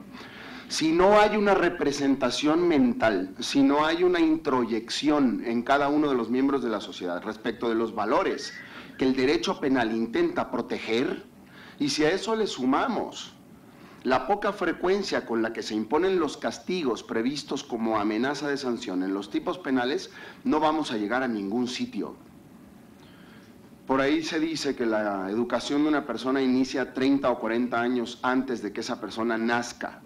si no hay una representación mental, si no hay una introyección en cada uno de los miembros de la sociedad respecto de los valores que el derecho penal intenta proteger, y si a eso le sumamos la poca frecuencia con la que se imponen los castigos previstos como amenaza de sanción en los tipos penales, no vamos a llegar a ningún sitio. Por ahí se dice que la educación de una persona inicia 30 o 40 años antes de que esa persona nazca.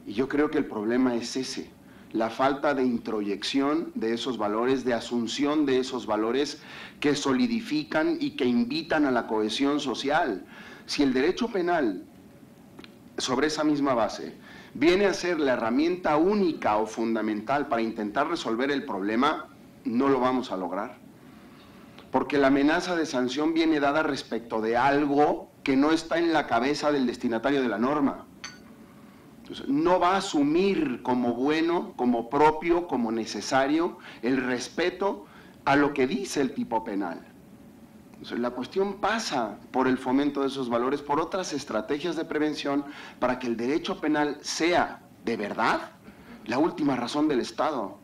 Y yo creo que el problema es ese, la falta de introyección de esos valores, de asunción de esos valores que solidifican y que invitan a la cohesión social. Si el derecho penal, sobre esa misma base, viene a ser la herramienta única o fundamental para intentar resolver el problema, no lo vamos a lograr. Porque la amenaza de sanción viene dada respecto de algo que no está en la cabeza del destinatario de la norma. Entonces, no va a asumir como bueno, como propio, como necesario el respeto a lo que dice el tipo penal. Entonces, la cuestión pasa por el fomento de esos valores, por otras estrategias de prevención para que el derecho penal sea, de verdad, la última razón del Estado.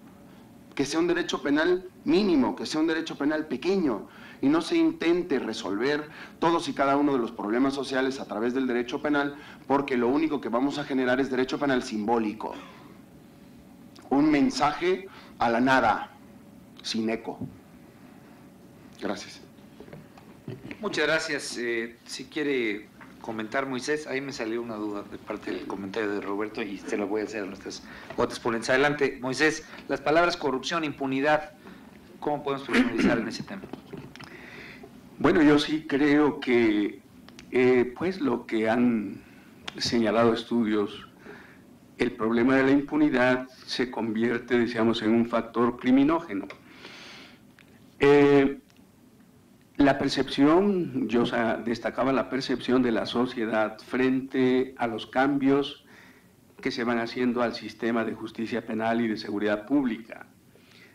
Que sea un derecho penal mínimo, que sea un derecho penal pequeño, y no se intente resolver todos y cada uno de los problemas sociales a través del derecho penal, porque lo único que vamos a generar es derecho penal simbólico. Un mensaje a la nada, sin eco. Gracias. Muchas gracias. Si quiere comentar, Moisés, ahí me salió una duda de parte del comentario de Roberto y se la voy a hacer a nuestras otras ponentes. Adelante, Moisés, las palabras corrupción, impunidad, ¿cómo podemos profundizar en ese tema? Bueno, yo sí creo que pues lo que han señalado estudios, el problema de la impunidad se convierte, decíamos, en un factor criminógeno. La percepción, yo destacaba la percepción de la sociedad frente a los cambios que se van haciendo al sistema de justicia penal y de seguridad pública.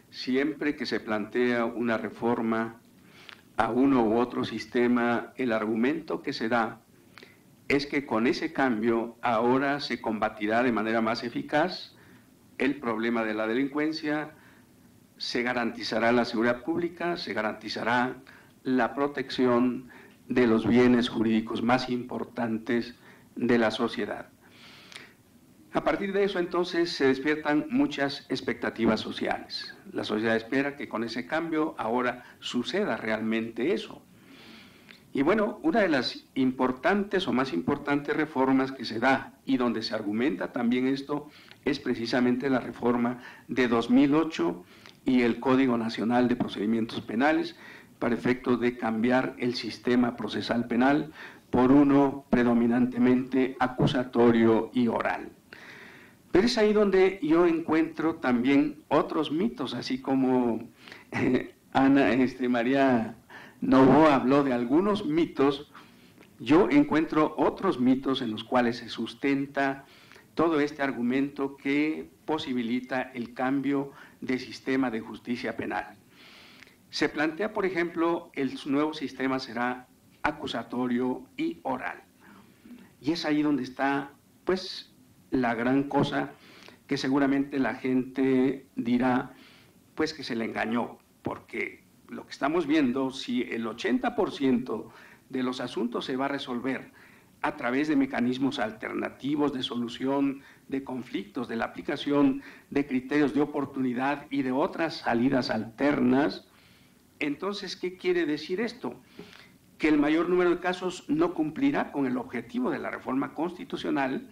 Siempre que se plantea una reforma a uno u otro sistema, el argumento que se da es que con ese cambio ahora se combatirá de manera más eficaz el problema de la delincuencia, se garantizará la seguridad pública, se garantizará la protección de los bienes jurídicos más importantes de la sociedad. A partir de eso, entonces, se despiertan muchas expectativas sociales. La sociedad espera que con ese cambio ahora suceda realmente eso. Y bueno, una de las importantes o más importantes reformas que se da y donde se argumenta también esto es precisamente la reforma de 2008 y el Código Nacional de Procedimientos Penales, para efecto de cambiar el sistema procesal penal por uno predominantemente acusatorio y oral. Pero es ahí donde yo encuentro también otros mitos, así como María Novoa habló de algunos mitos, yo encuentro otros mitos en los cuales se sustenta todo este argumento que posibilita el cambio de sistema de justicia penal. Se plantea, por ejemplo, el nuevo sistema será acusatorio y oral. Y es ahí donde está, pues, la gran cosa que seguramente la gente dirá, pues, que se le engañó, porque lo que estamos viendo, si el 80% de los asuntos se va a resolver a través de mecanismos alternativos de solución de conflictos, de la aplicación de criterios de oportunidad y de otras salidas alternas, entonces, ¿qué quiere decir esto? Que el mayor número de casos no cumplirá con el objetivo de la reforma constitucional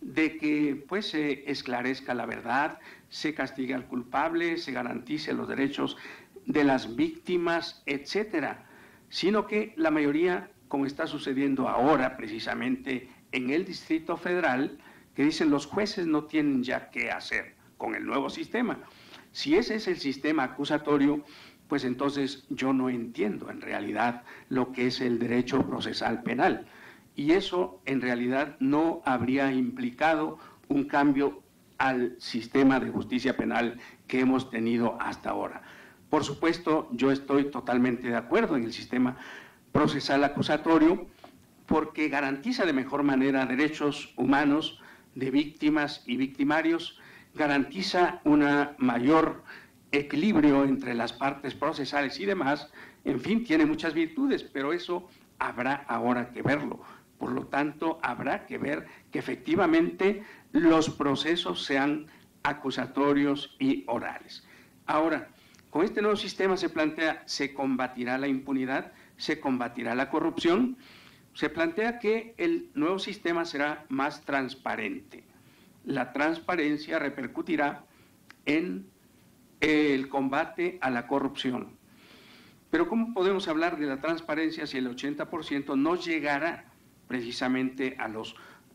de que pues se esclarezca la verdad, se castigue al culpable, se garantice los derechos de las víctimas, etcétera, sino que la mayoría, como está sucediendo ahora precisamente en el Distrito Federal, que dicen los jueces no tienen ya qué hacer con el nuevo sistema. Si ese es el sistema acusatorio, pues entonces yo no entiendo en realidad lo que es el derecho procesal penal. Y eso en realidad no habría implicado un cambio al sistema de justicia penal que hemos tenido hasta ahora. Por supuesto, yo estoy totalmente de acuerdo en el sistema procesal acusatorio porque garantiza de mejor manera derechos humanos de víctimas y victimarios, garantiza una mayor equilibrio entre las partes procesales y demás, en fin, tiene muchas virtudes, pero eso habrá ahora que verlo. Por lo tanto, habrá que ver que efectivamente los procesos sean acusatorios y orales. Ahora, con este nuevo sistema se plantea, se combatirá la impunidad, se combatirá la corrupción, se plantea que el nuevo sistema será más transparente. La transparencia repercutirá en el combate a la corrupción. Pero ¿cómo podemos hablar de la transparencia si el 80% no llegará precisamente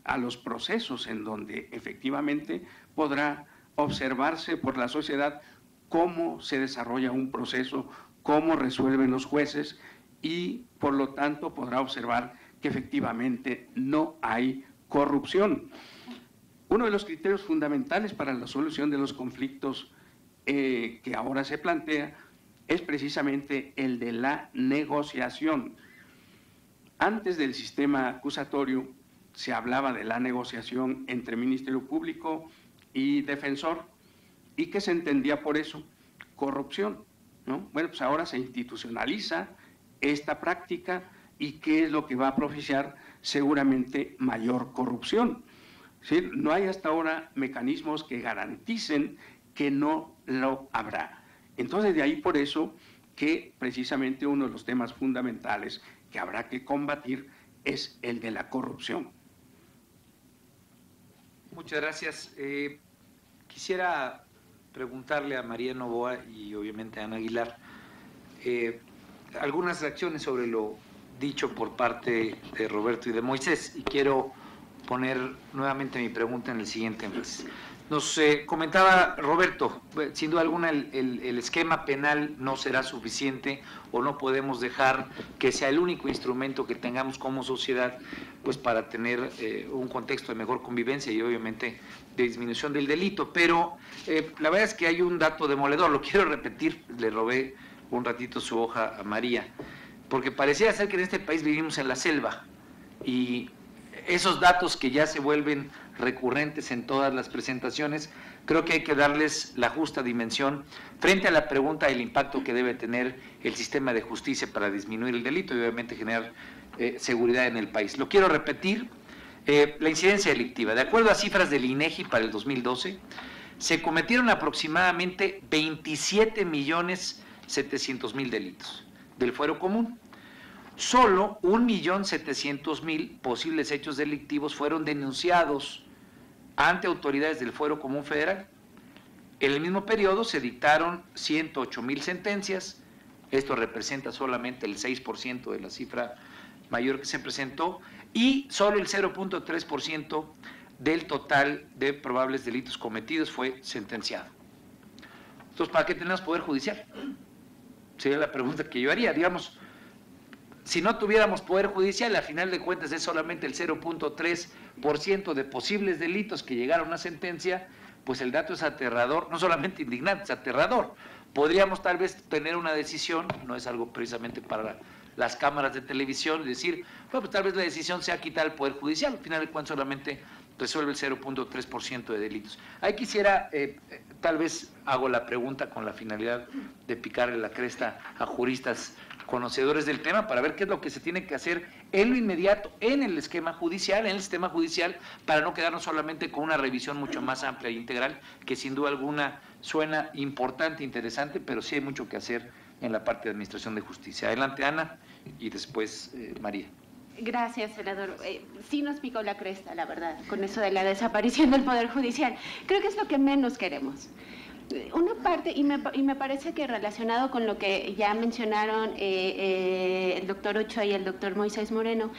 a los procesos en donde efectivamente podrá observarse por la sociedad cómo se desarrolla un proceso, cómo resuelven los jueces y por lo tanto podrá observar que efectivamente no hay corrupción. Uno de los criterios fundamentales para la solución de los conflictos que ahora se plantea es precisamente el de la negociación. Antes del sistema acusatorio se hablaba de la negociación entre Ministerio Público y defensor. ¿Y qué se entendía por eso? Corrupción, ¿no? Bueno, pues ahora se institucionaliza esta práctica y ¿qué es lo que va a propiciar? Seguramente mayor corrupción. ¿Sí? No hay hasta ahora mecanismos que garanticen que no lo habrá. Entonces, de ahí por eso que precisamente uno de los temas fundamentales que habrá que combatir es el de la corrupción. Muchas gracias. Quisiera preguntarle a María Novoa y obviamente a Ana Aguilar algunas reacciones sobre lo dicho por parte de Roberto y de Moisés, y quiero poner nuevamente mi pregunta en el siguiente énfasis. Nos comentaba Roberto, sin duda alguna el esquema penal no será suficiente o no podemos dejar que sea el único instrumento que tengamos como sociedad pues para tener un contexto de mejor convivencia y obviamente de disminución del delito, pero la verdad es que hay un dato demoledor, lo quiero repetir, le robé un ratito su hoja a María, porque parecía ser que en este país vivimos en la selva y esos datos que ya se vuelven recurrentes en todas las presentaciones, creo que hay que darles la justa dimensión frente a la pregunta del impacto que debe tener el sistema de justicia para disminuir el delito y obviamente generar seguridad en el país. Lo quiero repetir, la incidencia delictiva. De acuerdo a cifras del INEGI para el 2012, se cometieron aproximadamente 27.700.000 delitos del fuero común. Solo 1.700.000 posibles hechos delictivos fueron denunciados ante autoridades del Fuero Común Federal. En el mismo periodo se dictaron 108.000 sentencias, esto representa solamente el 6% de la cifra mayor que se presentó, y solo el 0.3% del total de probables delitos cometidos fue sentenciado. Entonces, ¿para qué tenemos Poder Judicial? Sería la pregunta que yo haría, digamos. Si no tuviéramos Poder Judicial, a final de cuentas es solamente el 0.3% de posibles delitos que llegaron a sentencia, pues el dato es aterrador, no solamente indignante, es aterrador. Podríamos tal vez tener una decisión, no es algo precisamente para las cámaras de televisión, decir, bueno, pues tal vez la decisión sea quitar el Poder Judicial, al final de cuentas solamente resuelve el 0.3% de delitos. Ahí quisiera, tal vez hago la pregunta con la finalidad de picarle la cresta a juristas conocedores del tema para ver qué es lo que se tiene que hacer en lo inmediato en el esquema judicial, en el sistema judicial, para no quedarnos solamente con una revisión mucho más amplia e integral, que sin duda alguna suena importante, interesante, pero sí hay mucho que hacer en la parte de administración de justicia. Adelante, Ana, y después María. Gracias, senador. Sí nos picó la cresta, la verdad, con eso de la desaparición del Poder Judicial. Creo que es lo que menos queremos. Una parte, y me parece que relacionado con lo que ya mencionaron el doctor Ochoa y el doctor Moisés Moreno,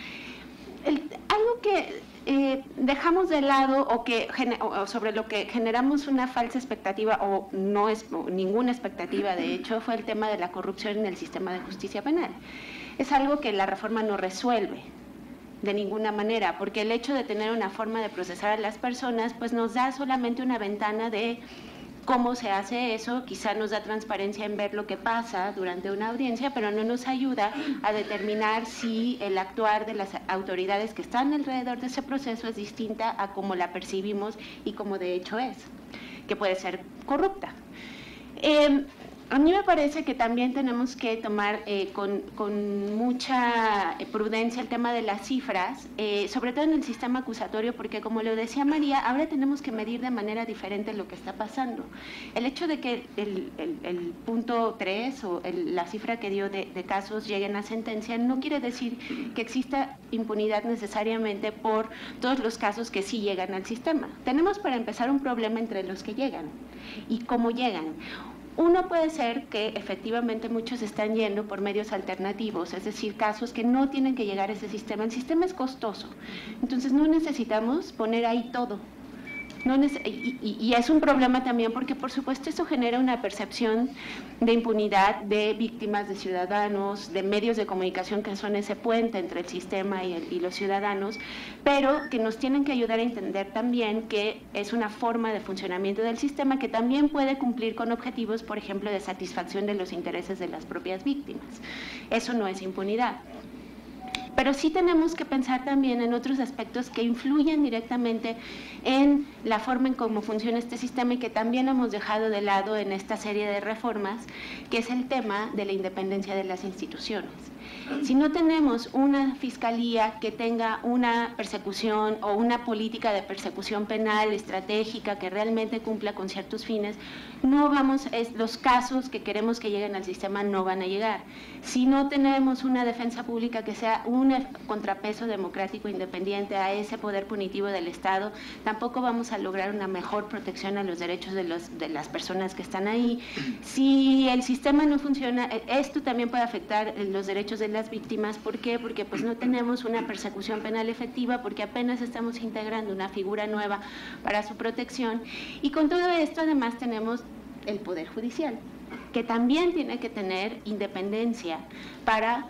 algo que dejamos de lado o sobre lo que generamos una falsa expectativa o no es ninguna expectativa, de hecho, fue el tema de la corrupción en el sistema de justicia penal. Es algo que la reforma no resuelve de ninguna manera, porque el hecho de tener una forma de procesar a las personas pues nos da solamente una ventana de cómo se hace eso, quizá nos da transparencia en ver lo que pasa durante una audiencia, pero no nos ayuda a determinar si el actuar de las autoridades que están alrededor de ese proceso es distinta a cómo la percibimos y cómo de hecho es, que puede ser corrupta. A mí me parece que también tenemos que tomar con mucha prudencia el tema de las cifras, sobre todo en el sistema acusatorio, porque como lo decía María, ahora tenemos que medir de manera diferente lo que está pasando. El hecho de que el punto 3 o la cifra que dio de casos lleguen a sentencia no quiere decir que exista impunidad necesariamente por todos los casos que sí llegan al sistema. Tenemos para empezar un problema entre los que llegan y cómo llegan. Uno puede ser que efectivamente muchos están yendo por medios alternativos, es decir, casos que no tienen que llegar a ese sistema. El sistema es costoso, entonces no necesitamos poner ahí todo. Y es un problema también porque, por supuesto, eso genera una percepción de impunidad de víctimas, de ciudadanos, de medios de comunicación que son ese puente entre el sistema y los ciudadanos, pero que nos tienen que ayudar a entender también que es una forma de funcionamiento del sistema que también puede cumplir con objetivos, por ejemplo, de satisfacción de los intereses de las propias víctimas. Eso no es impunidad. Pero sí tenemos que pensar también en otros aspectos que influyen directamente en la forma en cómo funciona este sistema y que también hemos dejado de lado en esta serie de reformas, que es el tema de la independencia de las instituciones. Si no tenemos una fiscalía que tenga una persecución o una política de persecución penal estratégica que realmente cumpla con ciertos fines, los casos que queremos que lleguen al sistema no van a llegar. Si no tenemos una defensa pública que sea un contrapeso democrático independiente a ese poder punitivo del Estado, tampoco vamos a lograr una mejor protección a los derechos de las personas que están ahí. Si el sistema no funciona, esto también puede afectar los derechos de las víctimas. ¿Por qué? Porque pues no tenemos una persecución penal efectiva, porque apenas estamos integrando una figura nueva para su protección. Y con todo esto además tenemos el Poder Judicial, que también tiene que tener independencia para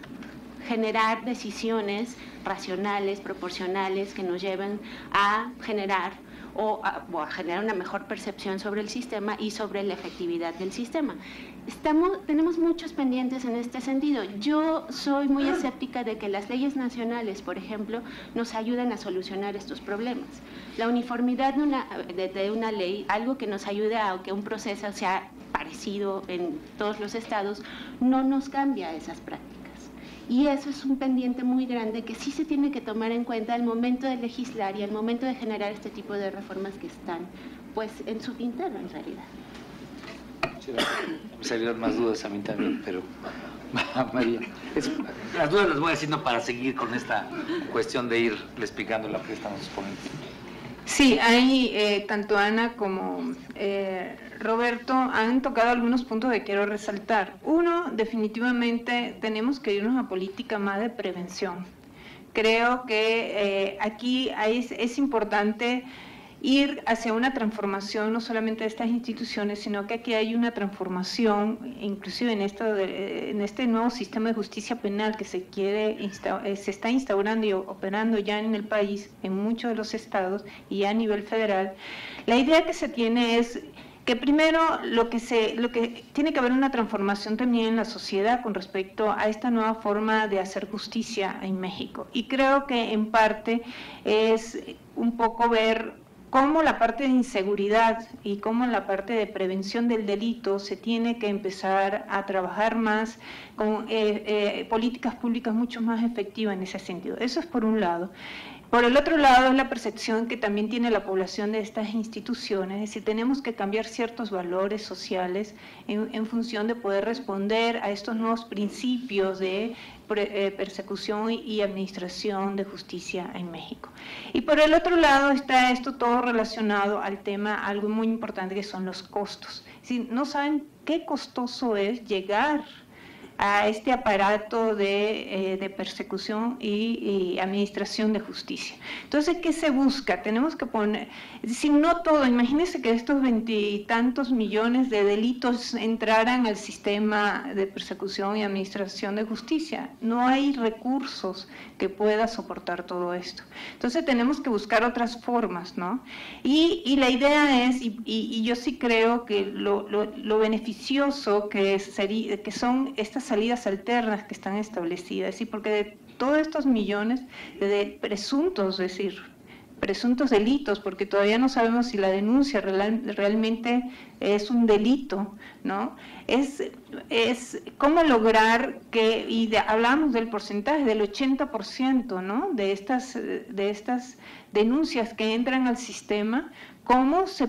generar decisiones racionales, proporcionales, que nos lleven a generar a generar una mejor percepción sobre el sistema y sobre la efectividad del sistema. Tenemos muchos pendientes en este sentido. Yo soy muy escéptica de que las leyes nacionales, por ejemplo, nos ayuden a solucionar estos problemas. La uniformidad de una ley, algo que nos ayude a que un proceso sea parecido en todos los estados, no nos cambia esas prácticas. Y eso es un pendiente muy grande que sí se tiene que tomar en cuenta al momento de legislar y al momento de generar este tipo de reformas que están, pues, en su tintero, en realidad. Sí, me salieron más dudas a mí también, pero María, las dudas las voy haciendo para seguir con esta cuestión de ir explicando lo que estamos exponiendo. Sí, hay tanto Ana como Roberto han tocado algunos puntos que quiero resaltar. Uno, definitivamente tenemos que irnos a política más de prevención. Creo que aquí es importante ir hacia una transformación no solamente de estas instituciones, sino que aquí hay una transformación, inclusive en este nuevo sistema de justicia penal que se está instaurando y operando ya en el país, en muchos de los estados y a nivel federal. La idea que se tiene es que primero lo que tiene que haber una transformación también en la sociedad con respecto a esta nueva forma de hacer justicia en México. Y creo que en parte es un poco ver cómo la parte de inseguridad y cómo la parte de prevención del delito se tiene que empezar a trabajar más con políticas públicas mucho más efectivas en ese sentido. Eso es por un lado. Por el otro lado es la percepción que también tiene la población de estas instituciones, es decir, tenemos que cambiar ciertos valores sociales en función de poder responder a estos nuevos principios de persecución y administración de justicia en México. Y por el otro lado está esto todo relacionado al tema, algo muy importante que son los costos. Es decir, no saben qué costoso es llegar a este aparato de persecución y administración de justicia. Entonces, ¿qué se busca? Tenemos que poner, es decir, no todo, imagínense que estos 20 y tantos millones de delitos entraran al sistema de persecución y administración de justicia. No hay recursos que pueda soportar todo esto. Entonces, tenemos que buscar otras formas, ¿no? Y la idea es, y yo sí creo que lo beneficioso que son estas salidas alternas que están establecidas, ¿sí? Porque de todos estos millones de presuntos, es decir, presuntos delitos, porque todavía no sabemos si la denuncia realmente es un delito, ¿no? Es cómo lograr que, hablamos del porcentaje del 80%, ¿no? De estas denuncias que entran al sistema, cómo se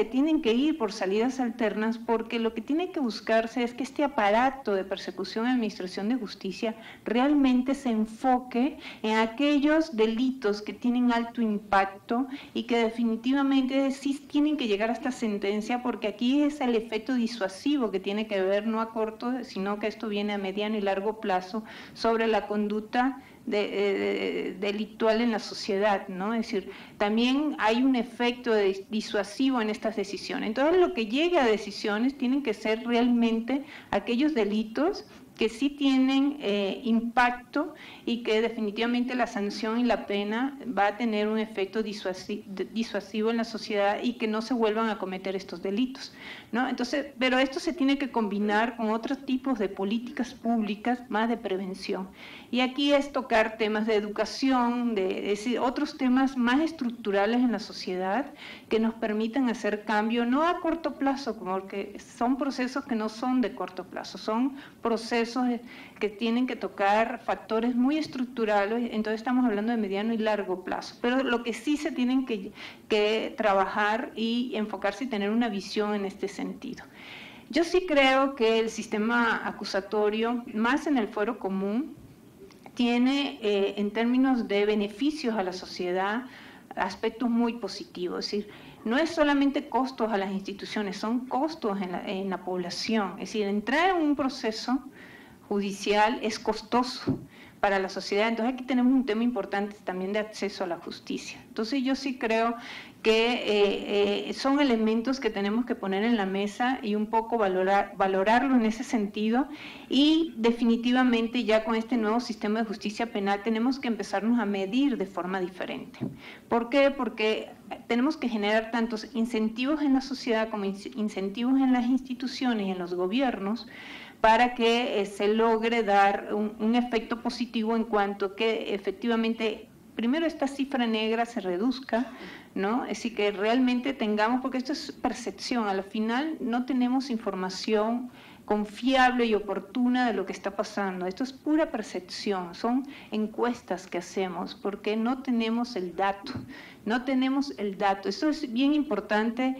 tienen que ir por salidas alternas, porque lo que tiene que buscarse es que este aparato de persecución y administración de justicia realmente se enfoque en aquellos delitos que tienen alto impacto y que definitivamente sí tienen que llegar a esta sentencia, porque aquí es el efecto disuasivo que tiene que ver no a corto, sino que esto viene a mediano y largo plazo sobre la conducta delictual en la sociedad, ¿no? Es decir, también hay un efecto disuasivo en estas decisiones. Entonces, lo que llegue a decisiones tienen que ser realmente aquellos delitos que sí tienen impacto y que definitivamente la sanción y la pena va a tener un efecto disuasivo en la sociedad y que no se vuelvan a cometer estos delitos, ¿no? Entonces, pero esto se tiene que combinar con otros tipos de políticas públicas más de prevención. Y aquí es tocar temas de educación, es decir, otros temas más estructurales en la sociedad que nos permitan hacer cambio, no a corto plazo, porque son procesos que no son de corto plazo, son procesos que tienen que tocar factores muy estructurales, entonces estamos hablando de mediano y largo plazo, pero lo que sí se tienen que trabajar y enfocarse y tener una visión en este sentido. Yo sí creo que el sistema acusatorio, más en el fuero común, tiene en términos de beneficios a la sociedad aspectos muy positivos, es decir, no es solamente costos a las instituciones, son costos en la población, es decir, entrar en un proceso judicial es costoso para la sociedad, entonces aquí tenemos un tema importante también de acceso a la justicia. Entonces yo sí creo que son elementos que tenemos que poner en la mesa y un poco valorarlo en ese sentido, y definitivamente ya con este nuevo sistema de justicia penal tenemos que empezarnos a medir de forma diferente. ¿Por qué? Porque tenemos que generar tantos incentivos en la sociedad como incentivos en las instituciones y en los gobiernos para que se logre dar un efecto positivo en cuanto que efectivamente, primero, esta cifra negra se reduzca, ¿no? Es decir, que realmente tengamos, porque esto es percepción, al final no tenemos información confiable y oportuna de lo que está pasando. Esto es pura percepción, son encuestas que hacemos porque no tenemos el dato, no tenemos el dato. Esto es bien importante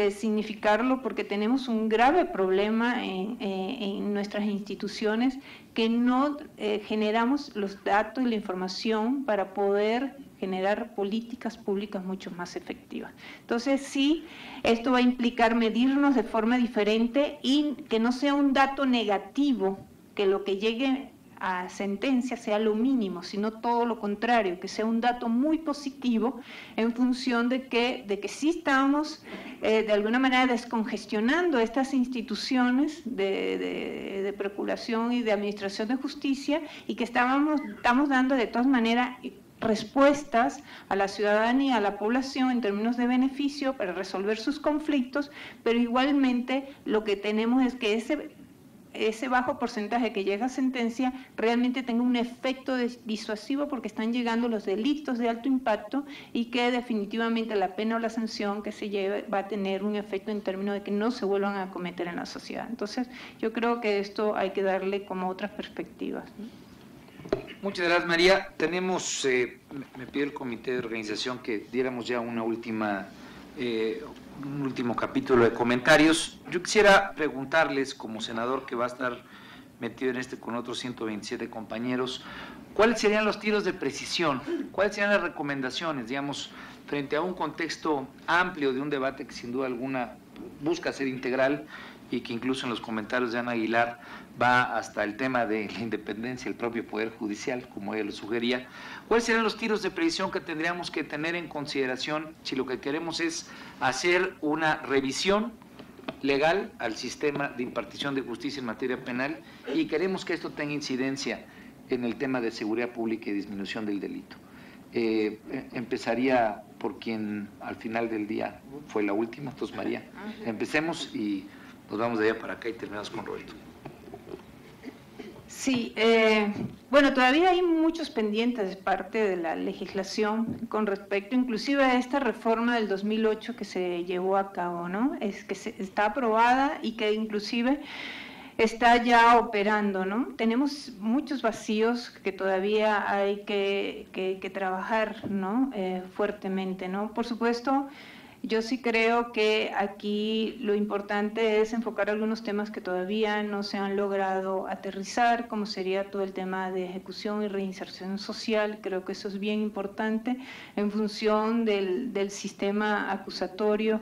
significarlo porque tenemos un grave problema en nuestras instituciones que no generamos los datos y la información para poder generar políticas públicas mucho más efectivas. Entonces sí, esto va a implicar medirnos de forma diferente y que no sea un dato negativo, que lo que llegue a sentencia sea lo mínimo, sino todo lo contrario, que sea un dato muy positivo en función de que sí estamos de alguna manera descongestionando estas instituciones de procuración y de administración de justicia y que estamos dando de todas maneras respuestas a la ciudadanía, a la población en términos de beneficio para resolver sus conflictos, pero igualmente lo que tenemos es que ese bajo porcentaje que llega a sentencia realmente tenga un efecto disuasivo porque están llegando los delitos de alto impacto y que definitivamente la pena o la sanción que se lleve va a tener un efecto en términos de que no se vuelvan a cometer en la sociedad. Entonces yo creo que esto hay que darle como otras perspectivas, ¿no? Muchas gracias, María. Tenemos, me pide el comité de organización que diéramos ya un último capítulo de comentarios. Yo quisiera preguntarles, como senador que va a estar metido en con otros 127 compañeros, ¿cuáles serían los tiros de precisión? ¿Cuáles serían las recomendaciones, digamos, frente a un contexto amplio de un debate que sin duda alguna busca ser integral y que incluso en los comentarios de Ana Aguilar va hasta el tema de la independencia del propio Poder Judicial, como ella lo sugería? ¿Cuáles serían los tiros de precisión que tendríamos que tener en consideración si lo que queremos es hacer una revisión legal al sistema de impartición de justicia en materia penal y queremos que esto tenga incidencia en el tema de seguridad pública y disminución del delito? Empezaría por quien al final del día fue la última. Entonces, María, empecemos y nos vamos de allá para acá y terminamos con Roberto. Sí, bueno, todavía hay muchos pendientes de parte de la legislación con respecto inclusive a esta reforma del 2008 que se llevó a cabo, ¿no? Es que está aprobada y que inclusive está ya operando, ¿no? Tenemos muchos vacíos que todavía hay que trabajar, ¿no? Fuertemente, ¿no? Por supuesto, yo sí creo que aquí lo importante es enfocar algunos temas que todavía no se han logrado aterrizar, como sería todo el tema de ejecución y reinserción social. Creo que eso es bien importante en función del sistema acusatorio.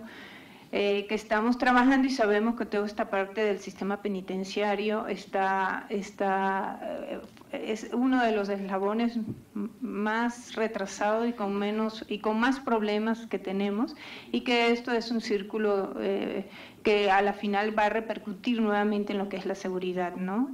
que estamos trabajando y sabemos que toda esta parte del sistema penitenciario es uno de los eslabones más retrasados y con más problemas que tenemos, y que esto es un círculo que a la final va a repercutir nuevamente en lo que es la seguridad, ¿no?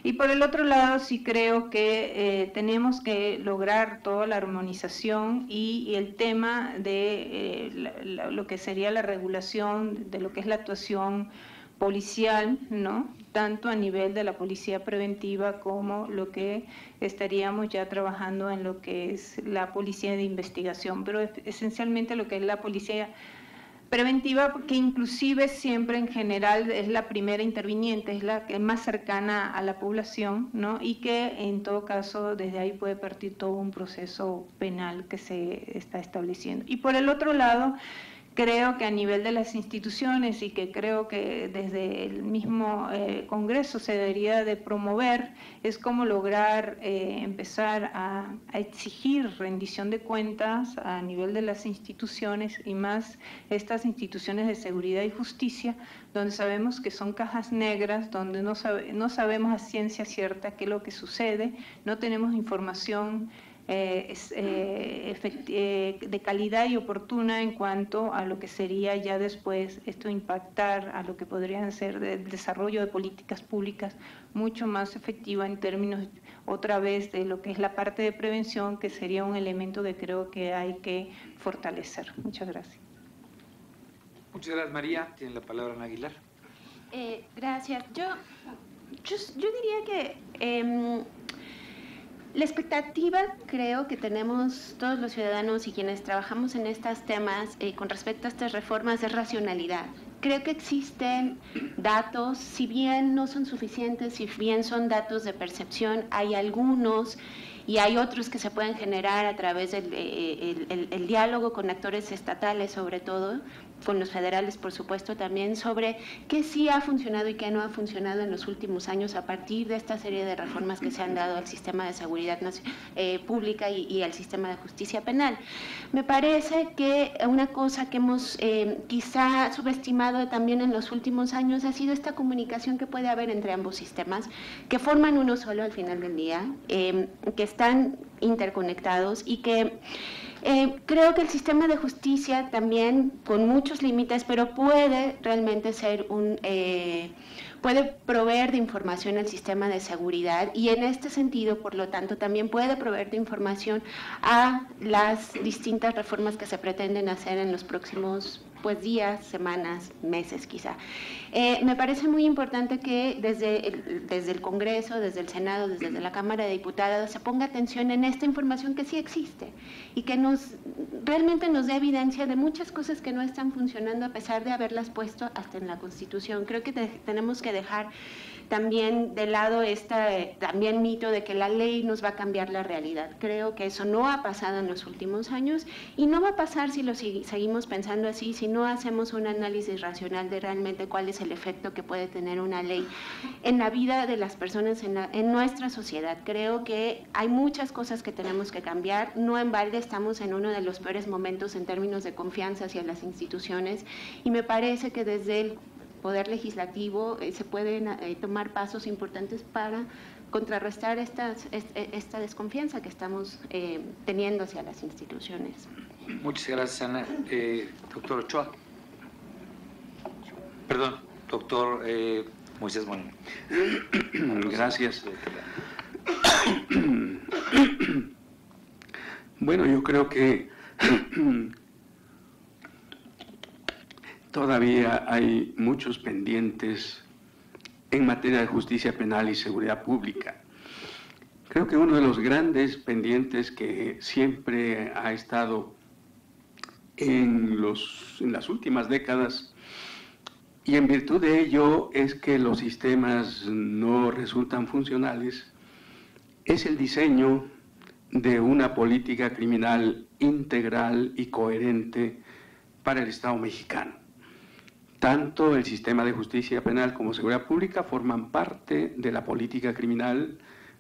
Y por el otro lado, sí creo que tenemos que lograr toda la armonización y el tema de lo que sería la regulación de lo que es la actuación policial, ¿no? Tanto a nivel de la policía preventiva como lo que estaríamos ya trabajando en lo que es la policía de investigación, pero esencialmente lo que es la policía preventiva, que inclusive siempre en general es la primera interviniente, es la que es más cercana a la población, ¿no? Y que en todo caso desde ahí puede partir todo un proceso penal que se está estableciendo. Y por el otro lado, creo que a nivel de las instituciones, y que creo que desde el mismo Congreso se debería de promover, es cómo lograr empezar a exigir rendición de cuentas a nivel de las instituciones, y más estas instituciones de seguridad y justicia, donde sabemos que son cajas negras, donde no sabemos a ciencia cierta qué es lo que sucede, no tenemos información de calidad y oportuna en cuanto a lo que sería ya después esto impactar a lo que podrían ser el desarrollo de políticas públicas mucho más efectiva en términos otra vez de lo que es la parte de prevención, que sería un elemento que creo que hay que fortalecer. Muchas gracias. Muchas gracias, María. Tiene la palabra Ana Aguilar. Gracias. Yo diría que la expectativa, creo, que tenemos todos los ciudadanos y quienes trabajamos en estos temas con respecto a estas reformas es racionalidad. Creo que existen datos, si bien no son suficientes, si bien son datos de percepción, hay algunos y hay otros que se pueden generar a través del el diálogo con actores estatales, sobre todo, con los federales, por supuesto, también, sobre qué sí ha funcionado y qué no ha funcionado en los últimos años a partir de esta serie de reformas que se han dado al sistema de seguridad pública y al sistema de justicia penal. Me parece que una cosa que hemos quizá subestimado también en los últimos años ha sido esta comunicación que puede haber entre ambos sistemas, que forman uno solo al final del día, que están interconectados y que creo que el sistema de justicia también, con muchos límites, pero puede realmente ser puede proveer de información al sistema de seguridad, y en este sentido, por lo tanto, también puede proveer de información a las distintas reformas que se pretenden hacer en los próximos días, semanas, meses quizá. Me parece muy importante que desde el Congreso, desde el Senado, desde la Cámara de Diputados se ponga atención en esta información que sí existe y que realmente nos dé evidencia de muchas cosas que no están funcionando a pesar de haberlas puesto hasta en la Constitución. Creo que tenemos que dejar también de lado también mito de que la ley nos va a cambiar la realidad. Creo que eso no ha pasado en los últimos años y no va a pasar si lo seguimos pensando así, si no hacemos un análisis racional de realmente cuál es el efecto que puede tener una ley en la vida de las personas en nuestra sociedad. Creo que hay muchas cosas que tenemos que cambiar. No en balde estamos en uno de los peores momentos en términos de confianza hacia las instituciones, y me parece que desde el Poder Legislativo se pueden tomar pasos importantes para contrarrestar esta desconfianza que estamos teniendo hacia las instituciones. Muchas gracias, Ana. Doctor Ochoa. Perdón, doctor Moisés Molina. Gracias. Bueno, yo creo que todavía hay muchos pendientes en materia de justicia penal y seguridad pública. Creo que uno de los grandes pendientes que siempre ha estado en las últimas décadas, y en virtud de ello es que los sistemas no resultan funcionales, es el diseño de una política criminal integral y coherente para el Estado mexicano. Tanto el sistema de justicia penal como seguridad pública forman parte de la política criminal,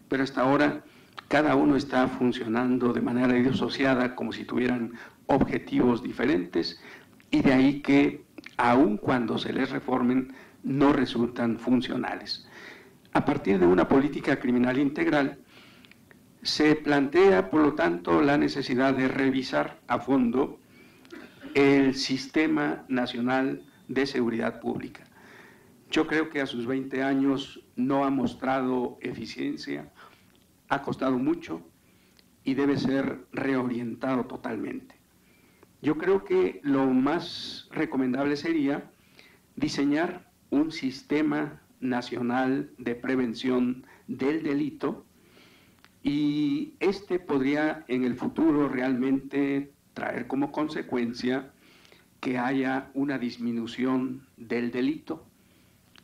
pero hasta ahora cada uno está funcionando de manera disociada, como si tuvieran objetivos diferentes, y de ahí que aun cuando se les reformen, no resultan funcionales. A partir de una política criminal integral, se plantea, por lo tanto, la necesidad de revisar a fondo el Sistema Nacional de Seguridad Pública. Yo creo que a sus 20 años no ha mostrado eficiencia, ha costado mucho y debe ser reorientado totalmente. Yo creo que lo más recomendable sería diseñar un sistema nacional de prevención del delito, y este podría en el futuro realmente traer como consecuencia que haya una disminución del delito.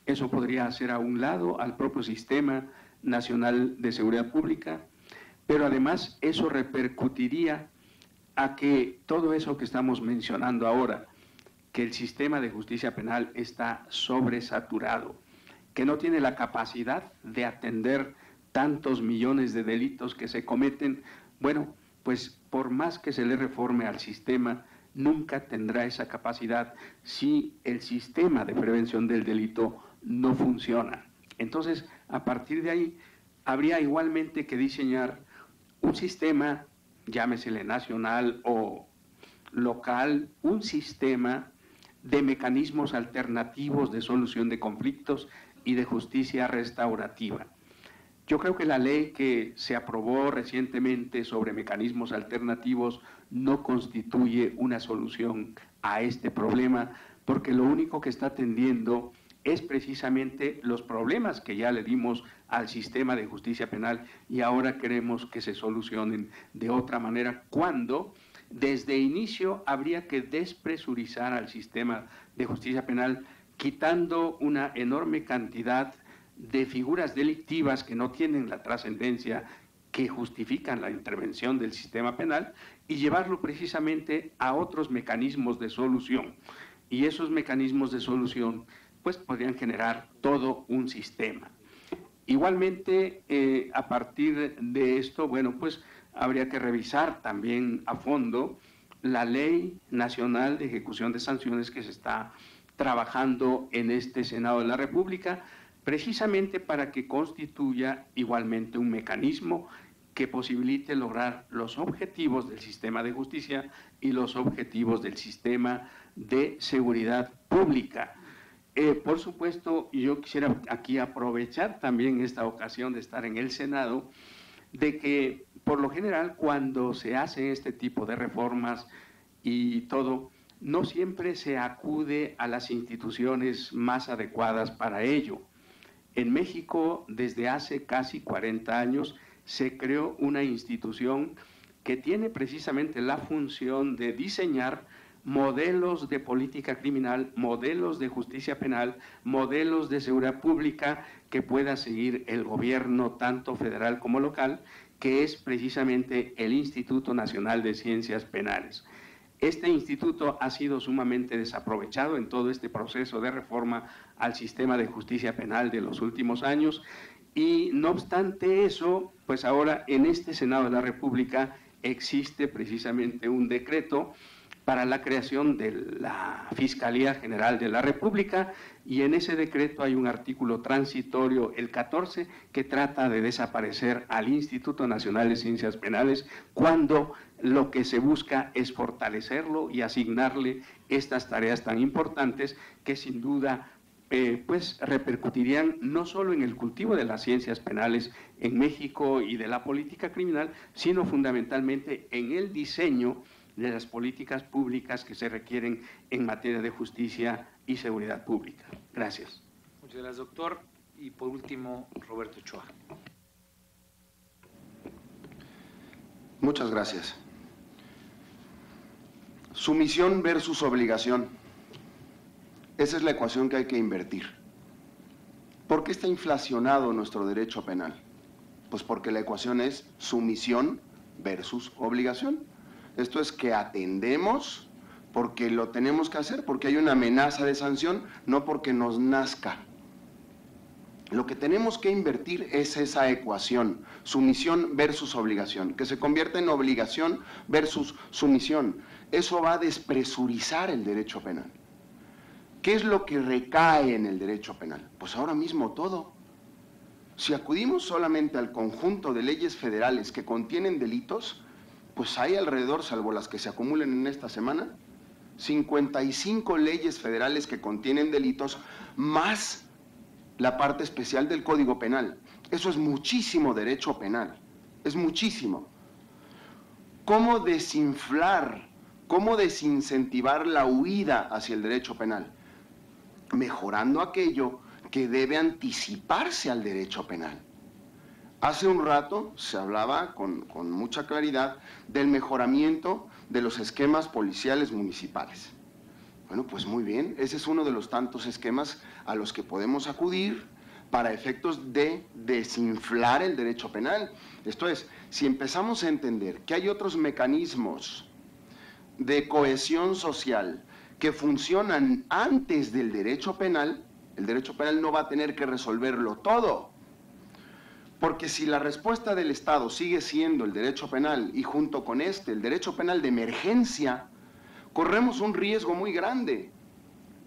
Eso podría hacer a un lado al propio Sistema Nacional de Seguridad Pública, pero además eso repercutiría a que todo eso que estamos mencionando ahora, que el sistema de justicia penal está sobresaturado, que no tiene la capacidad de atender tantos millones de delitos que se cometen, bueno, pues por más que se le reforme al sistema, nunca tendrá esa capacidad si el sistema de prevención del delito no funciona. Entonces, a partir de ahí, habría igualmente que diseñar un sistema, llámesele nacional o local, un sistema de mecanismos alternativos de solución de conflictos y de justicia restaurativa. Yo creo que la ley que se aprobó recientemente sobre mecanismos alternativos no constituye una solución a este problema, porque lo único que está atendiendo es precisamente los problemas que ya le dimos al sistema de justicia penal y ahora queremos que se solucionen de otra manera, cuando desde inicio habría que despresurizar al sistema de justicia penal, quitando una enorme cantidad de figuras delictivas que no tienen la trascendencia que justifican la intervención del sistema penal y llevarlo precisamente a otros mecanismos de solución. Y esos mecanismos de solución pues podrían generar todo un sistema. Igualmente, a partir de esto, bueno, pues habría que revisar también a fondo la Ley Nacional de Ejecución de Sanciones que se está trabajando en este Senado de la República, precisamente para que constituya igualmente un mecanismo que posibilite lograr los objetivos del sistema de justicia y los objetivos del sistema de seguridad pública. Por supuesto, yo quisiera aquí aprovechar también esta ocasión de estar en el Senado, de que por lo general cuando se hace este tipo de reformas y todo, no siempre se acude a las instituciones más adecuadas para ello. En México, desde hace casi 40 años, se creó una institución que tiene precisamente la función de diseñar modelos de política criminal, modelos de justicia penal, modelos de seguridad pública que pueda seguir el gobierno, tanto federal como local, que es precisamente el Instituto Nacional de Ciencias Penales. Este instituto ha sido sumamente desaprovechado en todo este proceso de reforma al sistema de justicia penal de los últimos años y no obstante eso, pues ahora en este Senado de la República existe precisamente un decreto para la creación de la Fiscalía General de la República y en ese decreto hay un artículo transitorio, el 14, que trata de desaparecer al Instituto Nacional de Ciencias Penales cuando lo que se busca es fortalecerlo y asignarle estas tareas tan importantes que sin duda pues repercutirían no solo en el cultivo de las ciencias penales en México y de la política criminal, sino fundamentalmente en el diseño de las políticas públicas que se requieren en materia de justicia y seguridad pública. Gracias. Muchas gracias, doctor. Y por último, Roberto Ochoa. Muchas gracias. Sumisión versus obligación. Esa es la ecuación que hay que invertir. ¿Por qué está inflacionado nuestro derecho penal? Pues porque la ecuación es sumisión versus obligación. Esto es que atendemos porque lo tenemos que hacer, porque hay una amenaza de sanción, no porque nos nazca. Lo que tenemos que invertir es esa ecuación, sumisión versus obligación, que se convierta en obligación versus sumisión. Eso va a despresurizar el derecho penal. ¿Qué es lo que recae en el derecho penal? Pues ahora mismo todo. Si acudimos solamente al conjunto de leyes federales que contienen delitos, pues hay alrededor, salvo las que se acumulen en esta semana, 55 leyes federales que contienen delitos, más la parte especial del Código Penal. Eso es muchísimo derecho penal, es muchísimo. ¿Cómo desinflar, cómo desincentivar la huida hacia el derecho penal? Mejorando aquello que debe anticiparse al derecho penal. Hace un rato se hablaba con mucha claridad del mejoramiento de los esquemas policiales municipales. Bueno, pues muy bien, ese es uno de los tantos esquemas a los que podemos acudir para efectos de desinflar el derecho penal. Esto es, si empezamos a entender que hay otros mecanismos de cohesión social que funcionan antes del derecho penal, el derecho penal no va a tener que resolverlo todo. Porque si la respuesta del Estado sigue siendo el derecho penal y junto con el derecho penal de emergencia, corremos un riesgo muy grande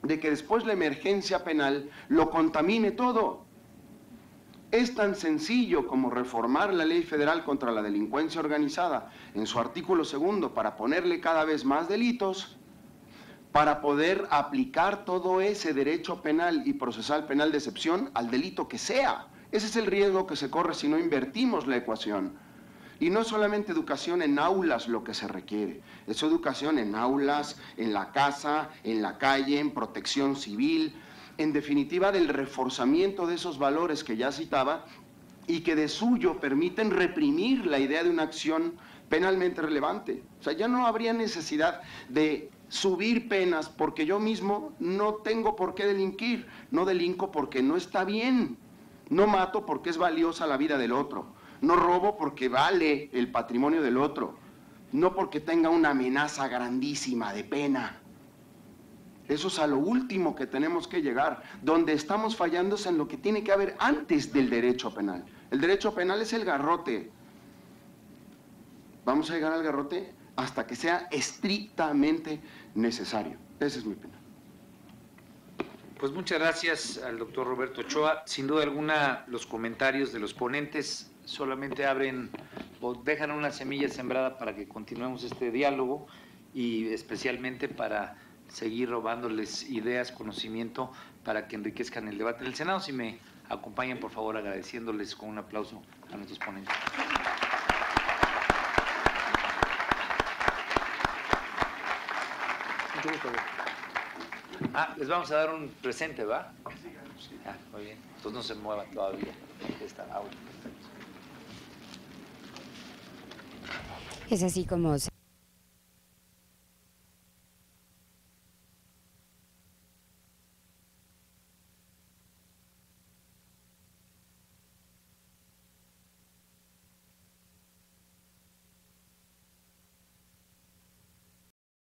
de que después la emergencia penal lo contamine todo. Es tan sencillo como reformar la Ley Federal contra la Delincuencia Organizada en su artículo 2 para ponerle cada vez más delitos, para poder aplicar todo ese derecho penal y procesal penal de excepción al delito que sea. Ese es el riesgo que se corre si no invertimos la ecuación. Y no es solamente educación en aulas lo que se requiere, es educación en aulas, en la casa, en la calle, en protección civil, en definitiva del reforzamiento de esos valores que ya citaba y que de suyo permiten reprimir la idea de una acción penalmente relevante. O sea, ya no habría necesidad de subir penas porque yo mismo no tengo por qué delinquir, no delinco porque no está bien, no mato porque es valiosa la vida del otro, no robo porque vale el patrimonio del otro, no porque tenga una amenaza grandísima de pena. Eso es a lo último que tenemos que llegar. Donde estamos fallando es en lo que tiene que haber antes del derecho penal. El derecho penal es el garrote. Vamos a llegar al garrote hasta que sea estrictamente necesario. Ese es mi opinión. Pues muchas gracias al doctor Roberto Ochoa. Sin duda alguna, los comentarios de los ponentes solamente abren o dejan una semilla sembrada para que continuemos este diálogo y especialmente para seguir robándoles ideas, conocimiento, para que enriquezcan el debate del Senado. Si me acompañan, por favor, agradeciéndoles con un aplauso a nuestros ponentes. Les vamos a dar un presente, ¿va? Muy bien. Entonces no se muevan todavía. Es así como